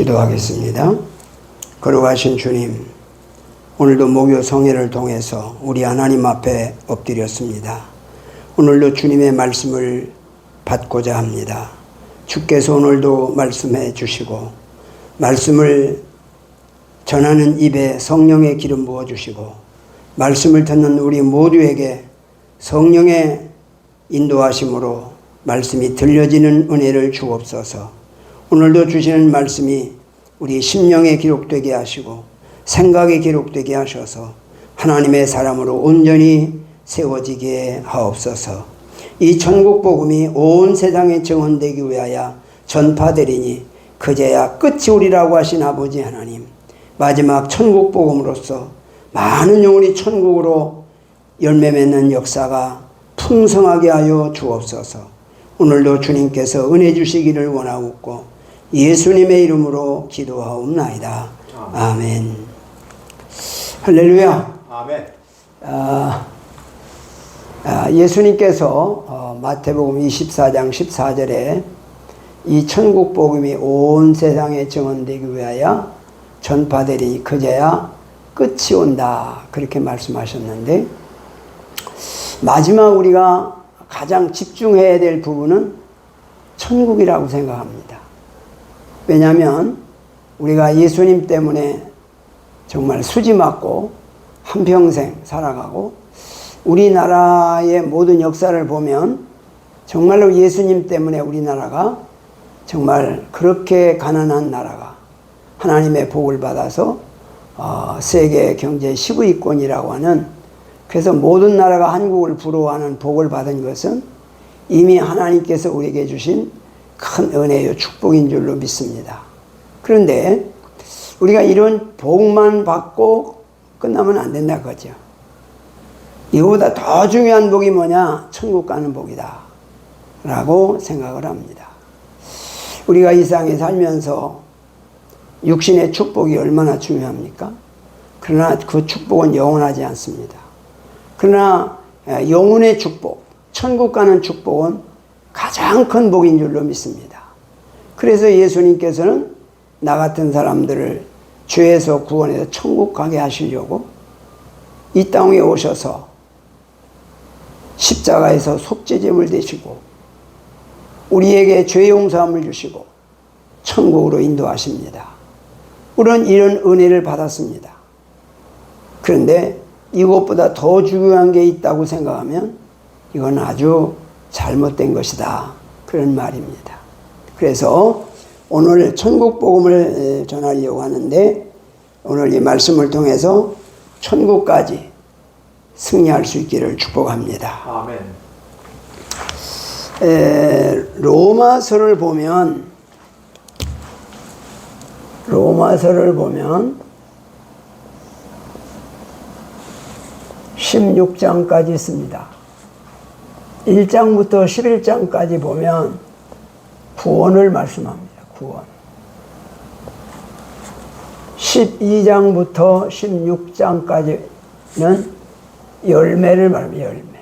기도하겠습니다. 거룩하신 주님, 오늘도 목요 성회를 통해서 우리 하나님 앞에 엎드렸습니다. 오늘도 주님의 말씀을 받고자 합니다. 주께서 오늘도 말씀해 주시고 말씀을 전하는 입에 성령의 기름 부어 주시고 말씀을 듣는 우리 모두에게 성령의 인도하심으로 말씀이 들려지는 은혜를 주옵소서. 오늘도 주시는 말씀이 우리 심령에 기록되게 하시고 생각에 기록되게 하셔서 하나님의 사람으로 온전히 세워지게 하옵소서. 이 천국 복음이 온 세상에 증언되기 위하여 전파되리니 그제야 끝이 오리라고 하신 아버지 하나님, 마지막 천국 복음으로써 많은 영혼이 천국으로 열매 맺는 역사가 풍성하게 하여 주옵소서. 오늘도 주님께서 은혜 주시기를 원하옵고 예수님의 이름으로 기도하옵나이다. 아멘. 할렐루야. 아멘. 예수님께서 마태복음 24장 14절에 이 천국 복음이 온 세상에 증언되기 위하여 전파되리니 그제야 끝이 온다, 그렇게 말씀하셨는데, 마지막 우리가 가장 집중해야 될 부분은 천국이라고 생각합니다. 왜냐하면 우리가 예수님 때문에 정말 수지 맞고 한평생 살아가고, 우리나라의 모든 역사를 보면 정말로 예수님 때문에 우리나라가 정말 그렇게 가난한 나라가 하나님의 복을 받아서 세계 경제 10위권이라고 하는, 그래서 모든 나라가 한국을 부러워하는 복을 받은 것은 이미 하나님께서 우리에게 주신 큰 은혜요 축복인 줄로 믿습니다. 그런데 우리가 이런 복만 받고 끝나면 안 된다 그거죠. 이거보다 더 중요한 복이 뭐냐? 천국 가는 복이다 라고 생각을 합니다. 우리가 이 세상에 살면서 육신의 축복이 얼마나 중요합니까? 그러나 그 축복은 영원하지 않습니다. 그러나 영혼의 축복, 천국 가는 축복은 가장 큰 복인 줄로 믿습니다. 그래서 예수님께서는 나 같은 사람들을 죄에서 구원해서 천국 가게 하시려고 이 땅에 오셔서 십자가에서 속죄제물 되시고 우리에게 죄 용서함을 주시고 천국으로 인도하십니다. 우리는 이런 은혜를 받았습니다. 그런데 이것보다 더 중요한 게 있다고 생각하면 이건 아주 잘못된 것이다, 그런 말입니다. 그래서 오늘 천국 복음을 전하려고 하는데, 오늘 이 말씀을 통해서 천국까지 승리할 수 있기를 축복합니다. 아멘. 로마서를 보면 16장까지 있습니다. 1장부터 11장까지 보면 구원을 말씀합니다. 구원. 12장부터 16장까지는 열매를 말합니다. 열매.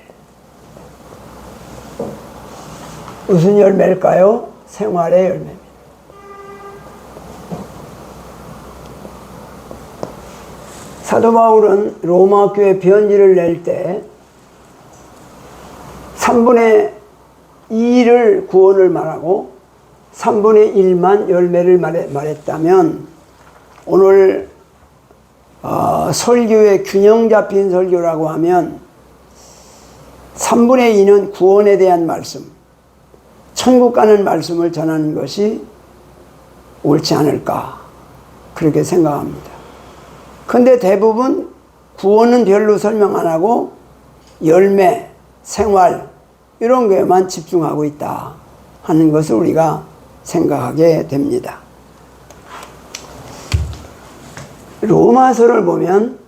무슨 열매일까요? 생활의 열매입니다. 사도 바울은 로마 교회 편지를 낼 때 3분의 2를 구원을 말하고 3분의 1만 열매를 말했다면, 오늘 설교의 균형 잡힌 설교라고 하면 3분의 2는 구원에 대한 말씀, 천국 가는 말씀을 전하는 것이 옳지 않을까, 그렇게 생각합니다. 그런데 대부분 구원은 별로 설명 안 하고 열매, 생활 이런 게만 집중하고 있다 하는 것을 우리가 생각하게 됩니다. 로마서를 보면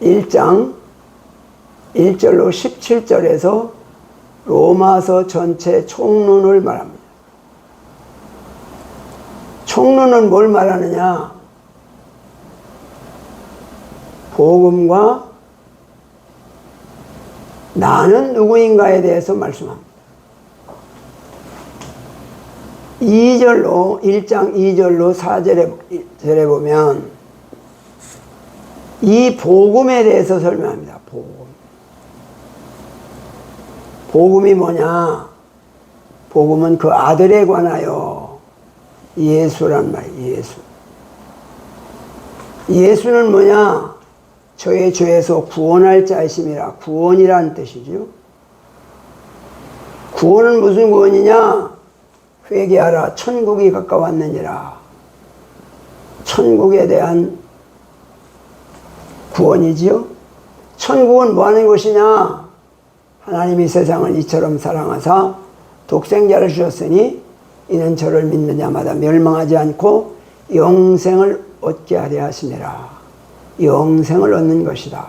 1장 1절로 17절에서 로마서 전체 총론을 말합니다. 총론은 뭘 말하느냐? 복음과 나는 누구인가에 대해서 말씀합니다. 2절로 1장 2절로 4절에 보면 이 복음에 대해서 설명합니다. 복음이 뭐냐? 복음은 그 아들에 관하여 예수란 말이에요. 예수는 뭐냐? 저의 죄에서 구원할 자이심이라. 구원이라는 뜻이죠. 구원은 무슨 구원이냐? 회개하라 천국이 가까웠느니라. 천국에 대한 구원이지요. 천국은 뭐 하는 것이냐? 하나님이 세상을 이처럼 사랑하사 독생자를 주셨으니 이는 저를 믿는 자마다 멸망하지 않고 영생을 얻게 하려 하시니라. 영생을 얻는 것이다.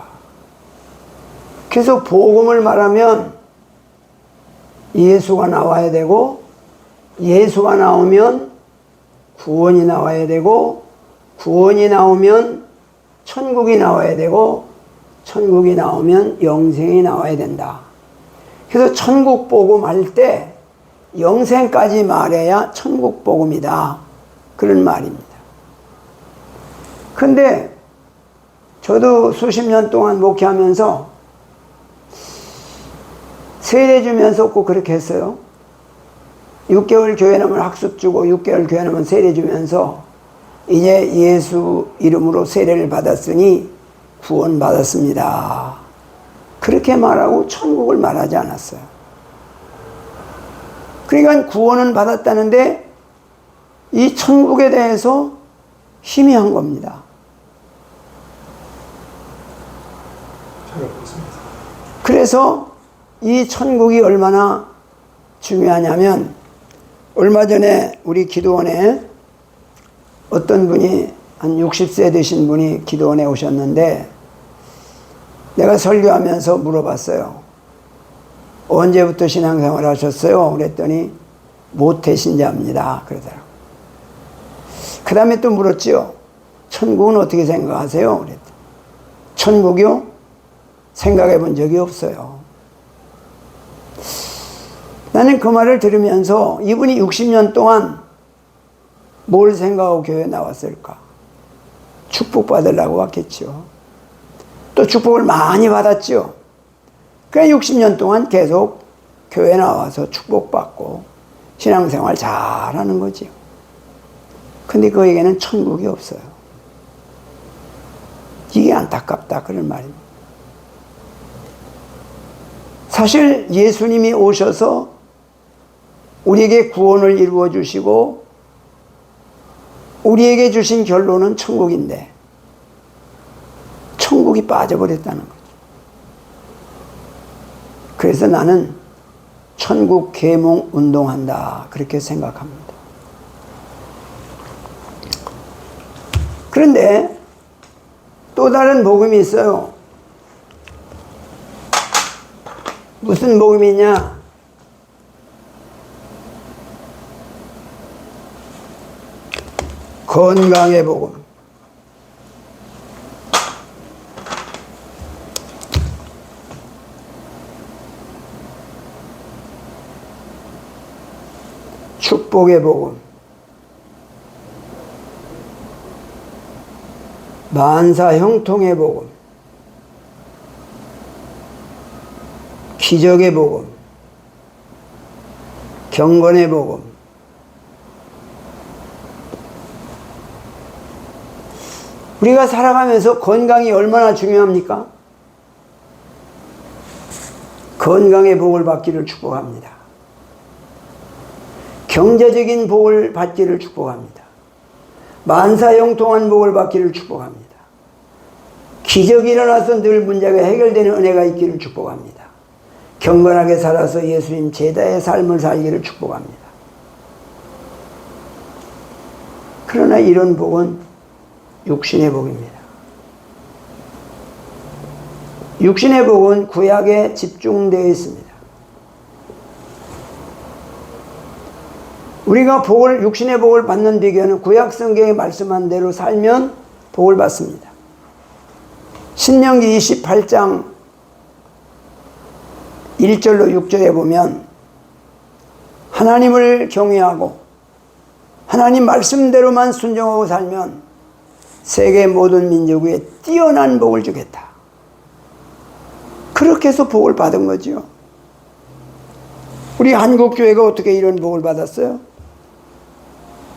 그래서 복음을 말하면 예수가 나와야 되고, 예수가 나오면 구원이 나와야 되고, 구원이 나오면 천국이 나와야 되고, 천국이 나오면 영생이 나와야 된다. 그래서 천국 복음 할 때 영생까지 말해야 천국 복음이다. 그런 말입니다. 근데 저도 수십 년 동안 목회하면서 세례 주면서 꼭 그렇게 했어요. 6개월 교회 나면 학습 주고 6개월 교회 나면 세례 주면서 이제 예수 이름으로 세례를 받았으니 구원 받았습니다. 그렇게 말하고 천국을 말하지 않았어요. 그러니까 구원은 받았다는데 이 천국에 대해서 희미한 겁니다. 그래서 이 천국이 얼마나 중요하냐면, 얼마 전에 우리 기도원에 어떤 분이 한 60세 되신 분이 기도원에 오셨는데, 내가 설교하면서 물어봤어요. 언제부터 신앙생활 하셨어요? 그랬더니 모태신자입니다. 그러더라고요. 그 다음에 또 물었죠. 천국은 어떻게 생각하세요? 그랬더니 천국이요? 생각해 본 적이 없어요. 나는 그 말을 들으면서 이분이 60년 동안 뭘 생각하고 교회에 나왔을까? 축복받으려고 왔겠죠. 또 축복을 많이 받았죠. 그래 60년 동안 계속 교회에 나와서 축복받고 신앙생활 잘하는 거죠. 근데 그에게는 천국이 없어요. 이게 안타깝다 그런 말입니다. 사실 예수님이 오셔서 우리에게 구원을 이루어 주시고 우리에게 주신 결론은 천국인데 천국이 빠져버렸다는 거죠. 그래서 나는 천국 계몽 운동한다 그렇게 생각합니다. 그런데 또 다른 복음이 있어요. 무슨 복음이냐? 건강의 복음. 축복의 복음. 만사 형통의 복음. 기적의 복음. 경건의 복음. 우리가 살아가면서 건강이 얼마나 중요합니까? 건강의 복을 받기를 축복합니다. 경제적인 복을 받기를 축복합니다. 만사형통한 복을 받기를 축복합니다. 기적이 일어나서 늘 문제가 해결되는 은혜가 있기를 축복합니다. 경건하게 살아서 예수님 제자의 삶을 살기를 축복합니다. 그러나 이런 복은 육신의 복입니다. 육신의 복은 구약에 집중되어 있습니다. 우리가 육신의 복을 받는 비결은 구약 성경에 말씀한 대로 살면 복을 받습니다. 신명기 28장 1절로 6절에 보면 하나님을 경외하고 하나님 말씀대로만 순종하고 살면 세계 모든 민족 위에 뛰어난 복을 주겠다. 그렇게 해서 복을 받은 거죠. 우리 한국교회가 어떻게 이런 복을 받았어요?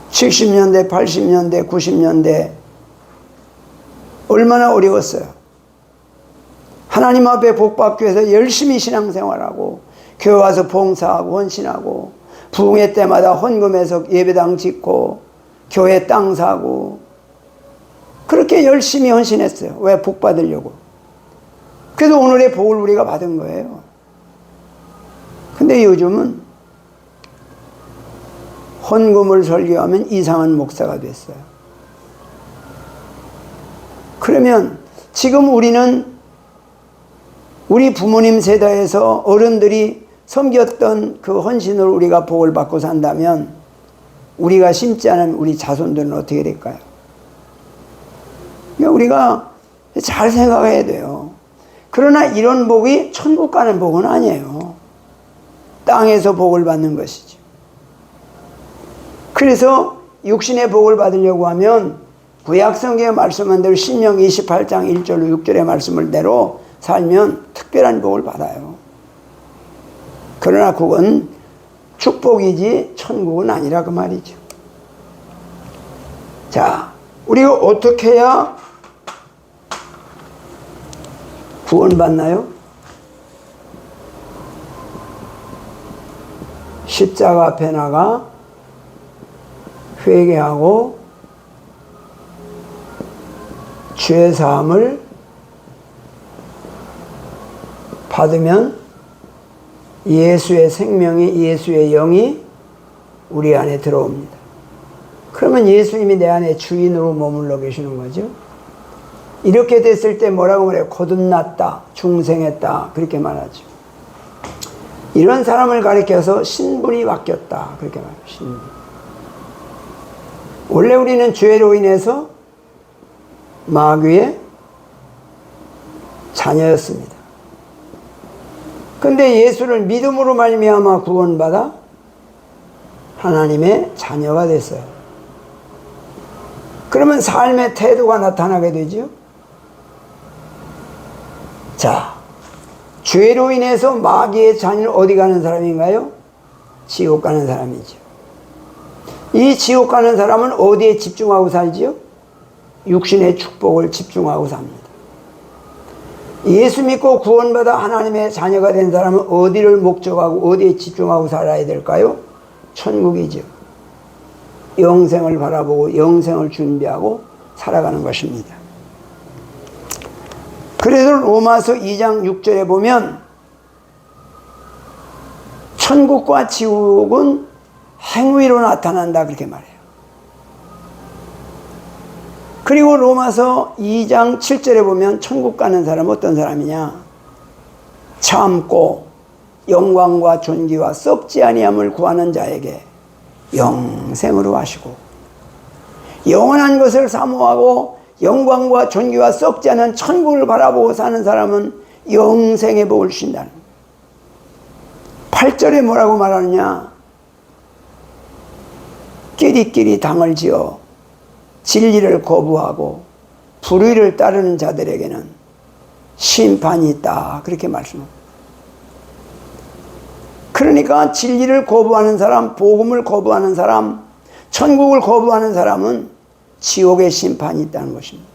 70년대, 80년대, 90년대 얼마나 어려웠어요. 하나님 앞에 복 받기 위해서 열심히 신앙생활하고 교회 와서 봉사하고 헌신하고 부흥회 때마다 헌금해서 예배당 짓고 교회 땅 사고 그렇게 열심히 헌신했어요. 왜? 복 받으려고. 그래서 오늘의 복을 우리가 받은 거예요. 근데 요즘은 헌금을 설교하면 이상한 목사가 됐어요. 그러면 지금 우리는 우리 부모님 세대에서 어른들이 섬겼던 그 헌신으로 우리가 복을 받고 산다면 우리가 심지 않은 우리 자손들은 어떻게 될까요? 그러니까 우리가 잘 생각해야 돼요. 그러나 이런 복이 천국 가는 복은 아니에요. 땅에서 복을 받는 것이죠. 그래서 육신의 복을 받으려고 하면 구약성경에 말씀한 대로 신명 28장 1절로 6절의 말씀을 대로 살면 특별한 복을 받아요. 그러나 그건 축복이지 천국은 아니라 그 말이죠. 자, 우리가 어떻게 해야 구원받나요? 십자가 앞에 나가 회개하고 죄 사함을 받으면 예수의 생명이, 예수의 영이 우리 안에 들어옵니다. 그러면 예수님이 내 안에 주인으로 머물러 계시는 거죠. 이렇게 됐을 때 뭐라고 그래요? 거듭났다, 중생했다, 그렇게 말하죠. 이런 사람을 가리켜서 신분이 바뀌었다, 그렇게 말해요. 신분. 원래 우리는 죄로 인해서 마귀의 자녀였습니다. 근데 예수를 믿음으로 말미암아 구원받아 하나님의 자녀가 됐어요. 그러면 삶의 태도가 나타나게 되죠. 자, 죄로 인해서 마귀의 자녀는 어디 가는 사람인가요? 지옥 가는 사람이죠. 이 지옥 가는 사람은 어디에 집중하고 살지요? 육신의 축복을 집중하고 삽니다. 예수 믿고 구원받아 하나님의 자녀가 된 사람은 어디를 목적하고 어디에 집중하고 살아야 될까요? 천국이죠. 영생을 바라보고 영생을 준비하고 살아가는 것입니다. 그래서 로마서 2장 6절에 보면 천국과 지옥은 행위로 나타난다 그렇게 말해요. 그리고 로마서 2장 7절에 보면 천국 가는 사람은 어떤 사람이냐? 참고 영광과 존귀와 썩지 아니함을 구하는 자에게 영생으로 하시고 영원한 것을 사모하고 영광과 존귀와 썩지 않은 천국을 바라보고 사는 사람은 영생의 복을 주신다는 거예요. 8절에 뭐라고 말하느냐? 끼리끼리 당을 지어 진리를 거부하고 불의를 따르는 자들에게는 심판이 있다 그렇게 말씀합니다. 그러니까 진리를 거부하는 사람, 복음을 거부하는 사람, 천국을 거부하는 사람은 지옥의 심판이 있다는 것입니다.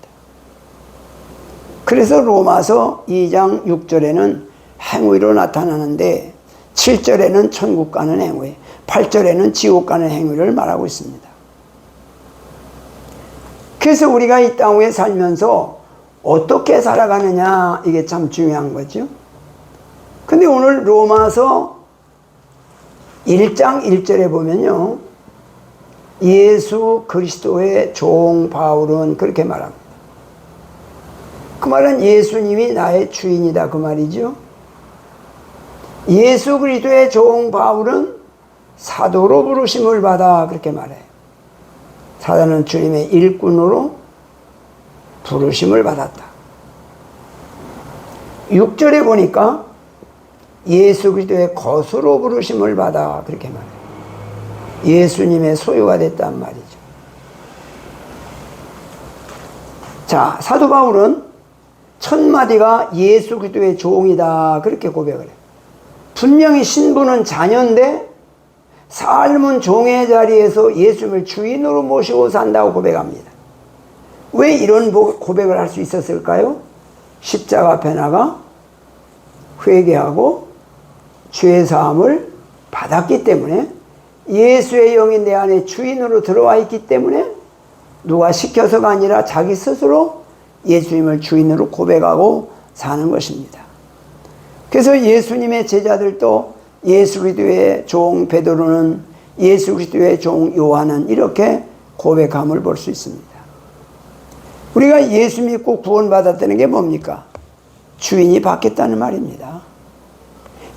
그래서 로마서 2장 6절에는 행위로 나타나는데 7절에는 천국 가는 행위, 8절에는 지옥 가는 행위를 말하고 있습니다. 그래서 우리가 이 땅 위에 살면서 어떻게 살아가느냐 이게 참 중요한 거죠. 근데 오늘 로마서 1장 1절에 보면요, 예수 그리스도의 종 바울은 그렇게 말합니다. 그 말은 예수님이 나의 주인이다 그 말이죠. 예수 그리스도의 종 바울은 사도로 부르심을 받아 그렇게 말해요. 사도는 주님의 일꾼으로 부르심을 받았다. 6절에 보니까 예수 그리스도의 거수로 부르심을 받아 그렇게 말해요. 예수님의 소유가 됐단 말이죠. 자, 사도 바울은 첫 마디가 예수 그리스도의 종이다 그렇게 고백을 해요. 분명히 신분은 자녀인데 삶은 종의 자리에서 예수님을 주인으로 모시고 산다고 고백합니다. 왜 이런 고백을 할 수 있었을까요? 십자가 앞에 나가 회개하고 죄사함을 받았기 때문에, 예수의 영이 내 안에 주인으로 들어와 있기 때문에, 누가 시켜서가 아니라 자기 스스로 예수님을 주인으로 고백하고 사는 것입니다. 그래서 예수님의 제자들도 예수 그리스도의 종 베드로는, 예수 그리스도의 종 요한은 이렇게 고백함을 볼 수 있습니다. 우리가 예수 믿고 구원받았다는 게 뭡니까? 주인이 바뀌었다는 말입니다.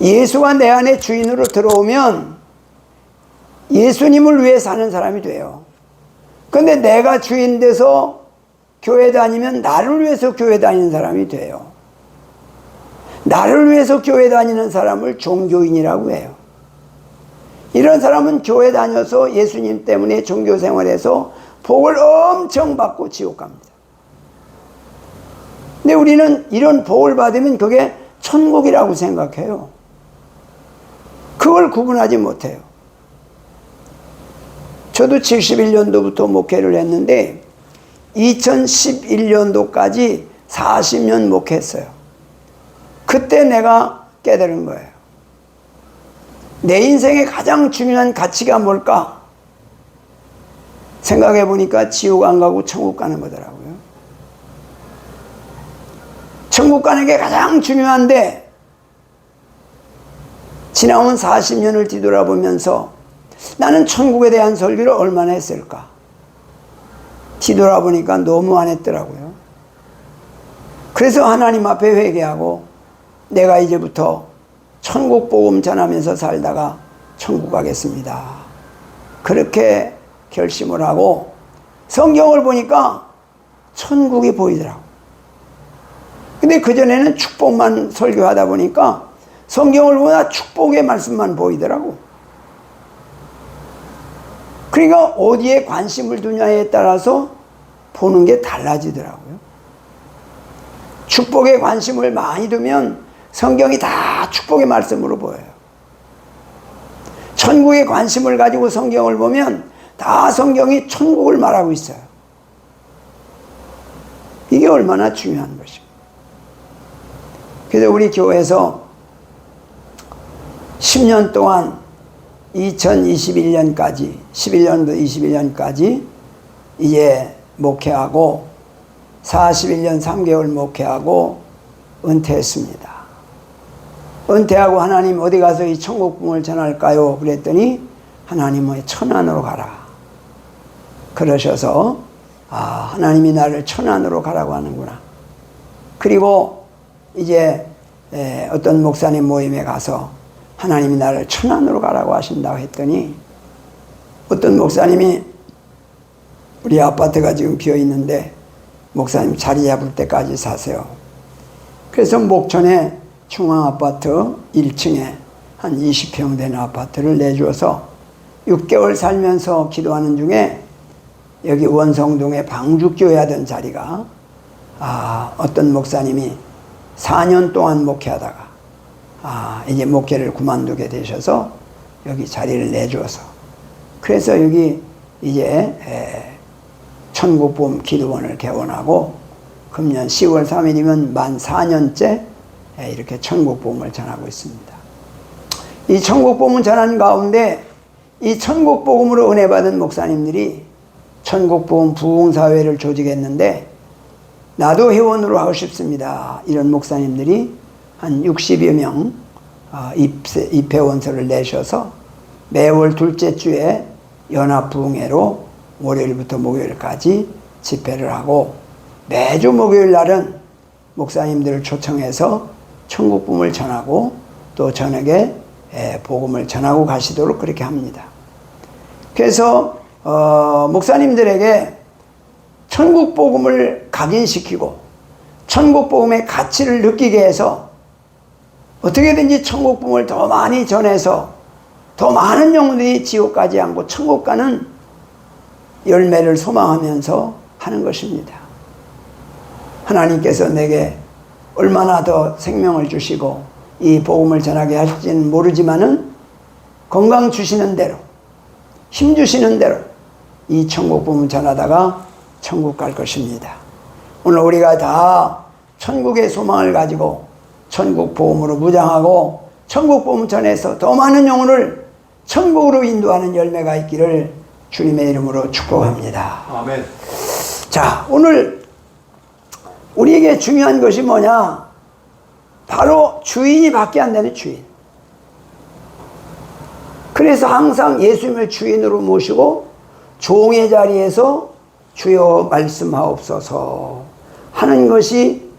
예수가 내 안에 주인으로 들어오면 예수님을 위해 사는 사람이 돼요. 그런데 내가 주인 돼서 교회 다니면 나를 위해서 교회 다니는 사람이 돼요. 나를 위해서 교회 다니는 사람을 종교인이라고 해요. 이런 사람은 교회 다녀서 예수님 때문에 종교 생활에서 복을 엄청 받고 지옥 갑니다. 근데 우리는 이런 복을 받으면 그게 천국이라고 생각해요. 그걸 구분하지 못해요. 저도 71년도부터 목회를 했는데 2011년도까지 40년 목회했어요. 그때 내가 깨달은 거예요. 내 인생의 가장 중요한 가치가 뭘까? 생각해 보니까 지옥 안 가고 천국 가는 거더라고요. 천국 가는 게 가장 중요한데, 지나온 40년을 뒤돌아보면서 나는 천국에 대한 설교를 얼마나 했을까? 뒤돌아보니까 너무 안 했더라고요. 그래서 하나님 앞에 회개하고 내가 이제부터 천국 복음 전하면서 살다가 천국 가겠습니다. 그렇게 결심을 하고 성경을 보니까 천국이 보이더라고요. 근데 그전에는 축복만 설교하다 보니까 성경을 보다 축복의 말씀만 보이더라고. 그러니까 어디에 관심을 두냐에 따라서 보는 게 달라지더라고요. 축복에 관심을 많이 두면 성경이 다 축복의 말씀으로 보여요. 천국에 관심을 가지고 성경을 보면 다 성경이 천국을 말하고 있어요. 이게 얼마나 중요한 것입니다. 그래서 우리 교회에서 10년 동안 2021년까지 11년도 21년까지 이제 목회하고 41년 3개월 목회하고 은퇴했습니다. 은퇴하고 하나님 어디 가서 이 천국 복음을 전할까요? 그랬더니 하나님은 천안으로 가라 그러셔서, 하나님이 나를 천안으로 가라고 하는구나. 그리고 이제 어떤 목사님 모임에 가서 하나님이 나를 천안으로 가라고 하신다고 했더니, 어떤 목사님이 우리 아파트가 지금 비어 있는데 목사님 자리 잡을 때까지 사세요. 그래서 목천에 중앙아파트 1층에 한 20평 되는 아파트를 내주어서 6개월 살면서 기도하는 중에 여기 원성동에 방죽교회 하던 자리가, 어떤 목사님이 4년 동안 목회하다가 이제 목회를 그만두게 되셔서 여기 자리를 내주어서, 그래서 여기 이제 천국복음 기도원을 개원하고 금년 10월 3일이면 만 4년째 이렇게 천국복음을 전하고 있습니다. 이 천국복음을 전하는 가운데 이 천국복음으로 은혜 받은 목사님들이 천국복음 부흥사회를 조직했는데 나도 회원으로 하고 싶습니다. 이런 목사님들이 한 60여 명 입회원서를 내셔서 매월 둘째 주에 연합부흥회로 월요일부터 목요일까지 집회를 하고, 매주 목요일 날은 목사님들을 초청해서 천국복음을 전하고 또 저녁에 복음을 전하고 가시도록 그렇게 합니다. 그래서 목사님들에게 천국복음을 각인시키고 천국복음의 가치를 느끼게 해서 어떻게든지 천국복음을 더 많이 전해서 더 많은 영혼들이 지옥 가지 않고 천국 가는 열매를 소망하면서 하는 것입니다. 하나님께서 내게 얼마나 더 생명을 주시고 이 복음을 전하게 할지는 모르지만은 건강 주시는 대로, 힘 주시는 대로 이 천국 복음을 전하다가 천국 갈 것입니다. 오늘 우리가 다 천국의 소망을 가지고 천국 복음으로 무장하고 천국 복음 전해서 더 많은 영혼을 천국으로 인도하는 열매가 있기를 주님의 이름으로 축복합니다. 아멘. 자, 오늘 우리에게 중요한 것이 뭐냐? 바로 주인이 밖에 안 되는 주인. 그래서 항상 예수님을 주인으로 모시고 종의 자리에서 주여 말씀하옵소서 하는 것이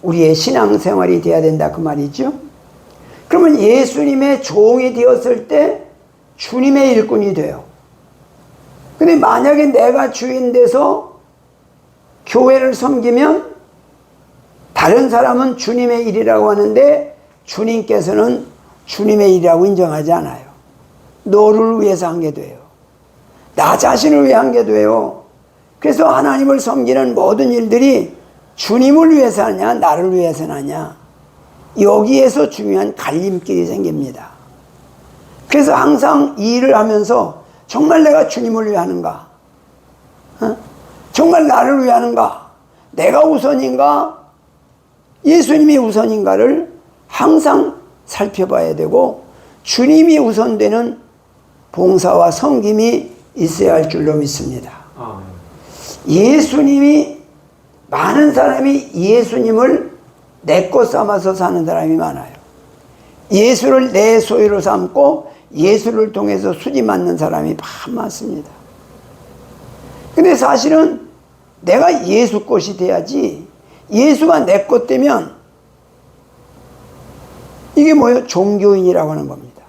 우리의 신앙생활이 되어야 된다 그 말이죠. 그러면 예수님의 종이 되었을 때 주님의 일꾼이 돼요. 근데 만약에 내가 주인 돼서 교회를 섬기면 다른 사람은 주님의 일이라고 하는데 주님께서는 주님의 일이라고 인정하지 않아요. 너를 위해서 한 게 돼요. 나 자신을 위해 한 게 돼요. 그래서 하나님을 섬기는 모든 일들이 주님을 위해서 하냐 나를 위해서 하냐 여기에서 중요한 갈림길이 생깁니다. 그래서 항상 이 일을 하면서 정말 내가 주님을 위해 하는가? 정말 나를 위해 하는가? 내가 우선인가? 예수님이 우선인가를 항상 살펴봐야 되고 주님이 우선되는 봉사와 섬김이 있어야 할 줄로 믿습니다. 예수님이 많은 사람이 예수님을 내 것 삼아서 사는 사람이 많아요. 예수를 내 소유로 삼고 예수를 통해서 수지 맞는 사람이 많습니다. 근데 사실은 내가 예수 것이 돼야지 예수가 내 것 되면 이게 뭐예요? 종교인이라고 하는 겁니다.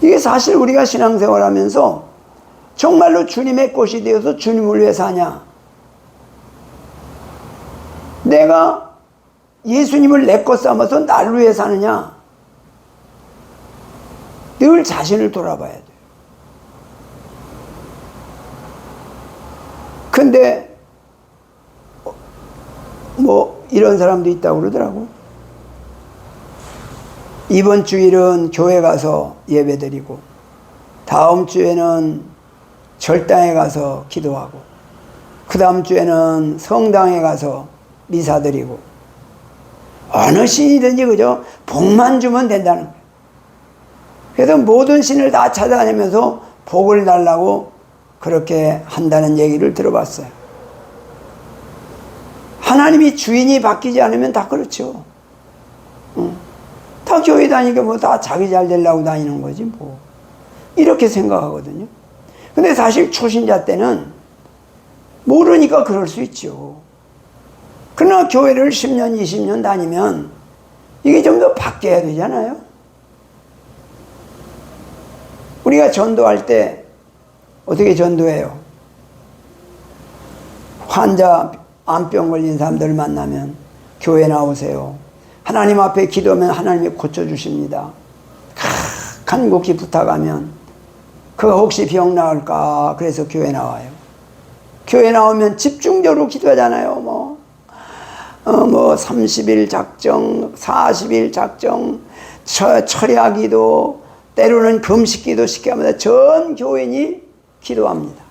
이게 사실 우리가 신앙생활 하면서 정말로 주님의 것이 되어서 주님을 위해 사냐? 내가 예수님을 내 것 삼아서 나를 위해 사느냐? 늘 자신을 돌아봐야 돼요. 근데 뭐 이런 사람도 있다고 그러더라고. 이번 주일은 교회 가서 예배드리고 다음 주에는 절당에 가서 기도하고 그 다음 주에는 성당에 가서 미사드리고 어느 신이든지 그죠? 복만 주면 된다는 거예요. 그래서 모든 신을 다 찾아다니면서 복을 달라고 그렇게 한다는 얘기를 들어봤어요. 하나님이 주인이 바뀌지 않으면 다 그렇죠. 다 교회 다니니까 뭐 다 자기 잘 되려고 다니는 거지 뭐. 이렇게 생각하거든요. 근데 사실 초신자 때는 모르니까 그럴 수 있죠. 그러나 교회를 10년, 20년 다니면 이게 좀 더 바뀌어야 되잖아요. 우리가 전도할 때 어떻게 전도해요? 환자, 암병 걸린 사람들을 만나면 교회 나오세요. 하나님 앞에 기도하면 하나님이 고쳐주십니다. 간곡히 부탁하면 그가 혹시 병 나을까 그래서 교회 나와요. 교회 나오면 집중적으로 기도하잖아요. 뭐 30일 작정, 40일 작정, 철야 기도, 때로는 금식 기도 시켜합니다. 전 교인이 기도합니다.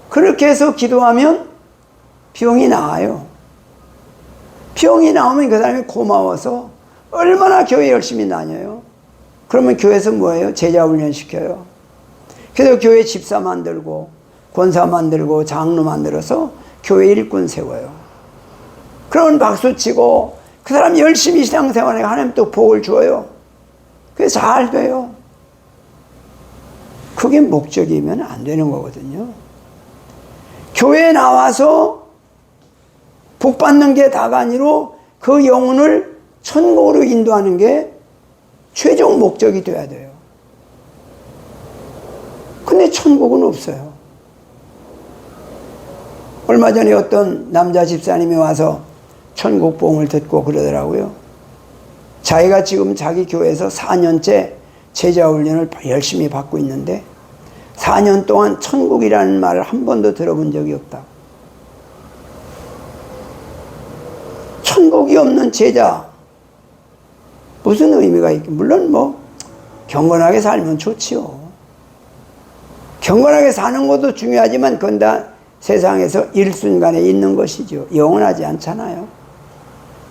그렇게 해서 기도하면 병이 나아요. 병이 나오면 그 사람이 고마워서 얼마나 교회 열심히 다녀요. 그러면 교회에서 뭐예요? 제자 훈련 시켜요. 그래서 교회 집사 만들고 권사 만들고 장로 만들어서 교회 일꾼 세워요. 그러면 박수치고 그 사람 열심히 신앙생활에 하나님 또 복을 주어요. 그게 잘 돼요. 그게 목적이면 안 되는 거거든요. 교회에 나와서 복 받는 게 다가 아니라 그 영혼을 천국으로 인도하는 게 최종 목적이 돼야 돼요. 근데 천국은 없어요. 얼마 전에 어떤 남자 집사님이 와서 천국 복음을 듣고 그러더라고요. 자기가 지금 자기 교회에서 4년째 제자 훈련을 열심히 받고 있는데 4년 동안 천국이라는 말을 한 번도 들어본 적이 없다. 천국이 없는 제자, 무슨 의미가 있겠? 물론 뭐 경건하게 살면 좋지요. 경건하게 사는 것도 중요하지만 그건 다 세상에서 일순간에 있는 것이죠. 영원하지 않잖아요.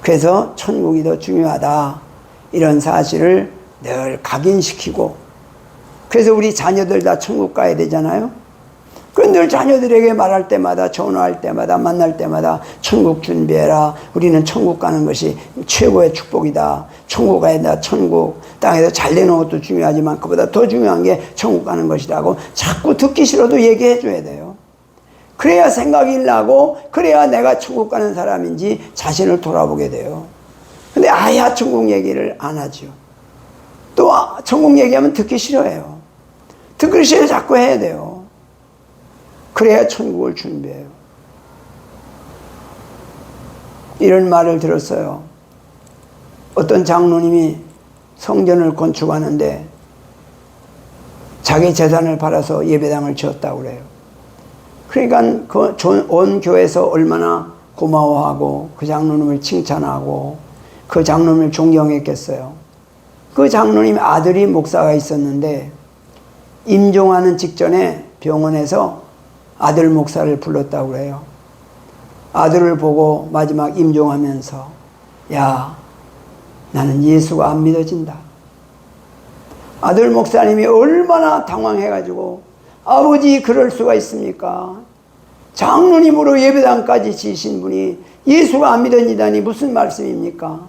그래서 천국이 더 중요하다, 이런 사실을 늘 각인시키고, 그래서 우리 자녀들 다 천국 가야 되잖아요. 그런데 늘 자녀들에게 말할 때마다, 전화할 때마다, 만날 때마다 천국 준비해라, 우리는 천국 가는 것이 최고의 축복이다, 천국 가야 된다, 천국 땅에서 잘 되는 것도 중요하지만 그보다 더 중요한 게 천국 가는 것이다 고 자꾸 듣기 싫어도 얘기해 줘야 돼요. 그래야 생각이 나고, 그래야 내가 천국 가는 사람인지 자신을 돌아보게 돼요. 근데 아야 천국 얘기를 안 하죠. 또 천국 얘기하면 듣기 싫어해요. 듣기 싫어 자꾸 해야 돼요. 그래야 천국을 준비해요. 이런 말을 들었어요. 어떤 장로님이 성전을 건축하는데 자기 재산을 팔아서 예배당을 지었다고 그래요. 그러니까 그 온 교회에서 얼마나 고마워하고 그 장로님을 칭찬하고 그 장로님을 존경했겠어요. 그 장로님 아들이 목사가 있었는데 임종하는 직전에 병원에서 아들 목사를 불렀다고 그래요. 아들을 보고 마지막 임종하면서, 야, 나는 예수가 안 믿어진다. 아들 목사님이 얼마나 당황해가지고, 아버지 그럴 수가 있습니까? 장로님으로 예배당까지 지으신 분이 예수가 안 믿어지다니 무슨 말씀입니까?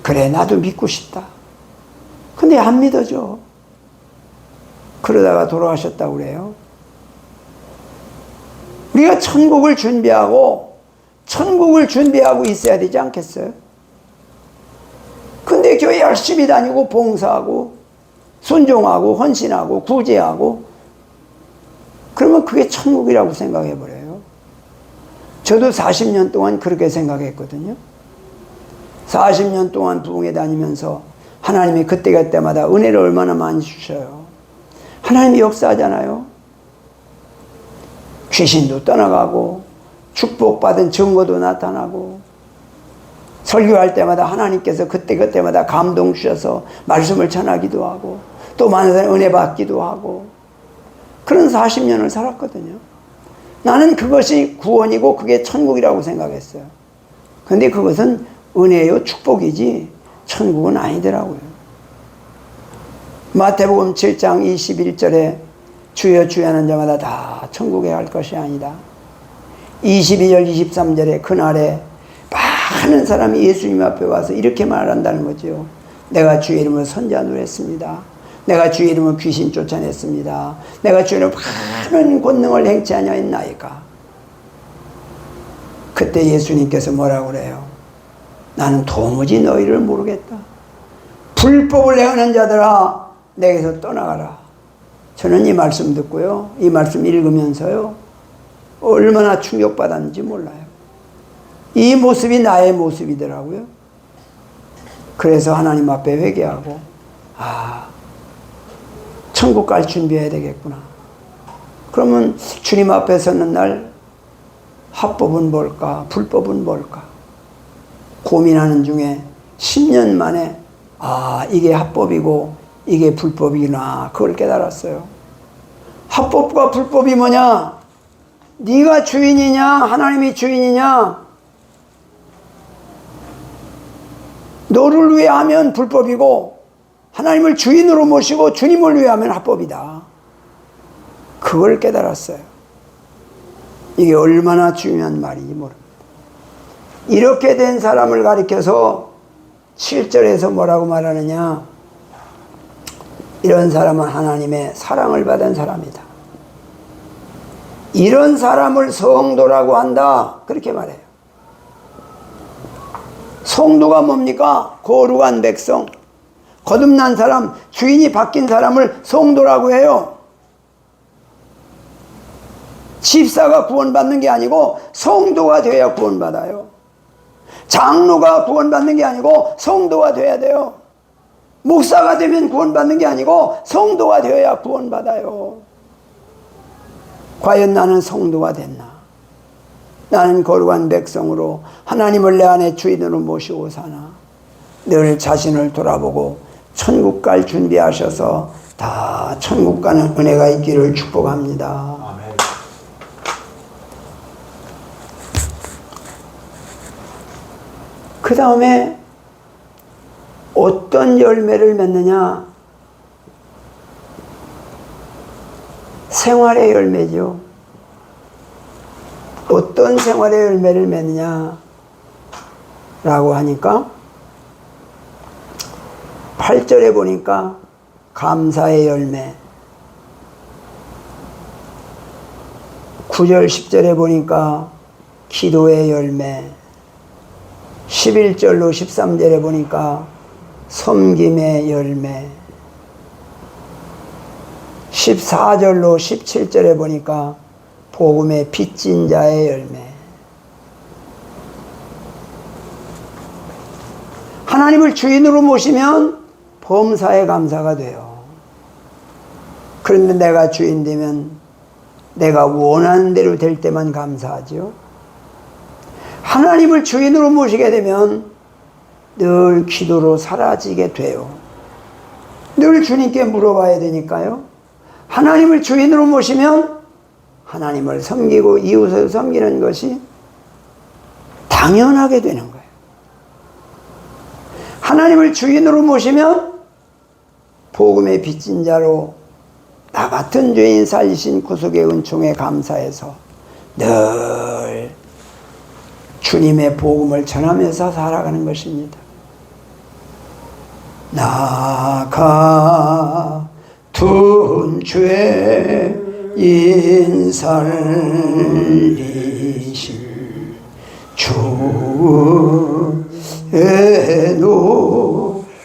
그래, 나도 믿고 싶다. 근데 안 믿어져. 그러다가 돌아가셨다고 그래요. 우리가 천국을 준비하고 있어야 되지 않겠어요? 근데 교회 열심히 다니고 봉사하고 순종하고 헌신하고 구제하고 그러면 그게 천국이라고 생각해버려요. 저도 40년 동안 그렇게 생각했거든요. 40년 동안 부흥회 다니면서 하나님이 그때마다 은혜를 얼마나 많이 주셔요. 하나님이 역사하잖아요. 귀신도 떠나가고 축복받은 증거도 나타나고, 설교할 때마다 하나님께서 그때마다 감동 주셔서 말씀을 전하기도 하고 또 많은 사람이 은혜 받기도 하고, 그런 40년을 살았거든요. 나는 그것이 구원이고 그게 천국이라고 생각했어요. 그런데 그것은 은혜요 축복이지 천국은 아니더라고요. 마태복음 7장 21절에 주여 주여 하는 자마다 다 천국에 갈 것이 아니다. 22절 23절에 그날에 많은 사람이 예수님 앞에 와서 이렇게 말한다는 거죠. 내가 주의 이름으로 선자 누렸습니다. 내가 주의 이름으로 귀신 쫓아냈습니다. 내가 주의 이름으로 많은 권능을 행치 아니하였나이까. 그때 예수님께서 뭐라고 그래요? 나는 도무지 너희를 모르겠다. 불법을 행하는 자들아, 내게서 떠나가라. 저는 이 말씀 듣고요, 이 말씀 읽으면서요, 얼마나 충격받았는지 몰라요. 이 모습이 나의 모습이더라고요. 그래서 하나님 앞에 회개하고, 천국 갈 준비해야 되겠구나. 그러면 주님 앞에 서는 날 합법은 뭘까? 불법은 뭘까? 고민하는 중에 10년 만에 이게 합법이고 이게 불법이구나, 그걸 깨달았어요. 합법과 불법이 뭐냐? 네가 주인이냐 하나님이 주인이냐? 너를 위해 하면 불법이고 하나님을 주인으로 모시고 주님을 위해 하면 합법이다. 그걸 깨달았어요. 이게 얼마나 중요한 말인지 모릅니다. 이렇게 된 사람을 가리켜서 7절에서 뭐라고 말하느냐? 이런 사람은 하나님의 사랑을 받은 사람이다. 이런 사람을 성도라고 한다, 그렇게 말해요. 성도가 뭡니까? 거룩한 백성, 거듭난 사람, 주인이 바뀐 사람을 성도라고 해요. 집사가 구원받는 게 아니고 성도가 되어야 구원받아요. 장로가 구원받는 게 아니고 성도가 돼야 돼요. 목사가 되면 구원받는 게 아니고 성도가 되어야 구원받아요. 과연 나는 성도가 됐나? 나는 거룩한 백성으로 하나님을 내 안에 주인으로 모시고 사나? 늘 자신을 돌아보고 천국 갈 준비하셔서 다 천국 가는 은혜가 있기를 축복합니다. 아멘. 그 다음에 어떤 열매를 맺느냐? 생활의 열매죠. 어떤 생활의 열매를 맺느냐? 라고 하니까 8절에 보니까 감사의 열매, 9절 10절에 보니까 기도의 열매, 11절로 13절에 보니까 섬김의 열매, 14절로 17절에 보니까 복음의 빚진 자의 열매. 하나님을 주인으로 모시면 범사에 감사가 돼요. 그런데 내가 주인 되면 내가 원하는 대로 될 때만 감사하죠. 하나님을 주인으로 모시게 되면 늘 기도로 사라지게 돼요. 늘 주님께 물어봐야 되니까요. 하나님을 주인으로 모시면 하나님을 섬기고 이웃을 섬기는 것이 당연하게 되는 거예요. 하나님을 주인으로 모시면 복음의 빚진 자로 나 같은 죄인 살리신 구속의 은총에 감사해서 늘 주님의 복음을 전하면서 살아가는 것입니다. 나 같은 죄인 살리신 주의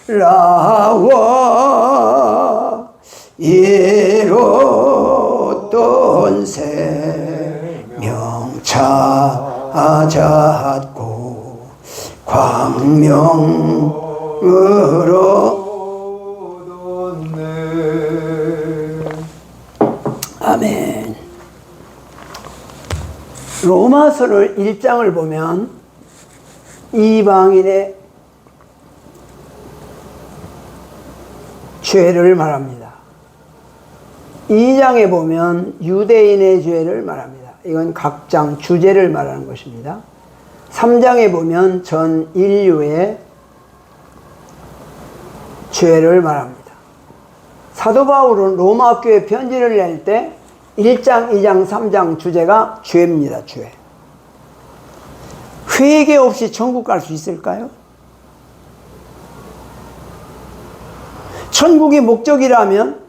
놀라워 이뤘던 생명 찾았고 광명으로 아멘. 로마서를 1장을 보면 이방인의 죄를 말합니다. 2장에 보면 유대인의 죄를 말합니다. 이건 각 장 주제를 말하는 것입니다. 3장에 보면 전 인류의 죄를 말합니다. 사도 바울은 로마 교회 편지를 낼 때 1장, 2장, 3장 주제가 죄입니다. 죄. 회개 없이 천국 갈 수 있을까요? 천국이 목적이라면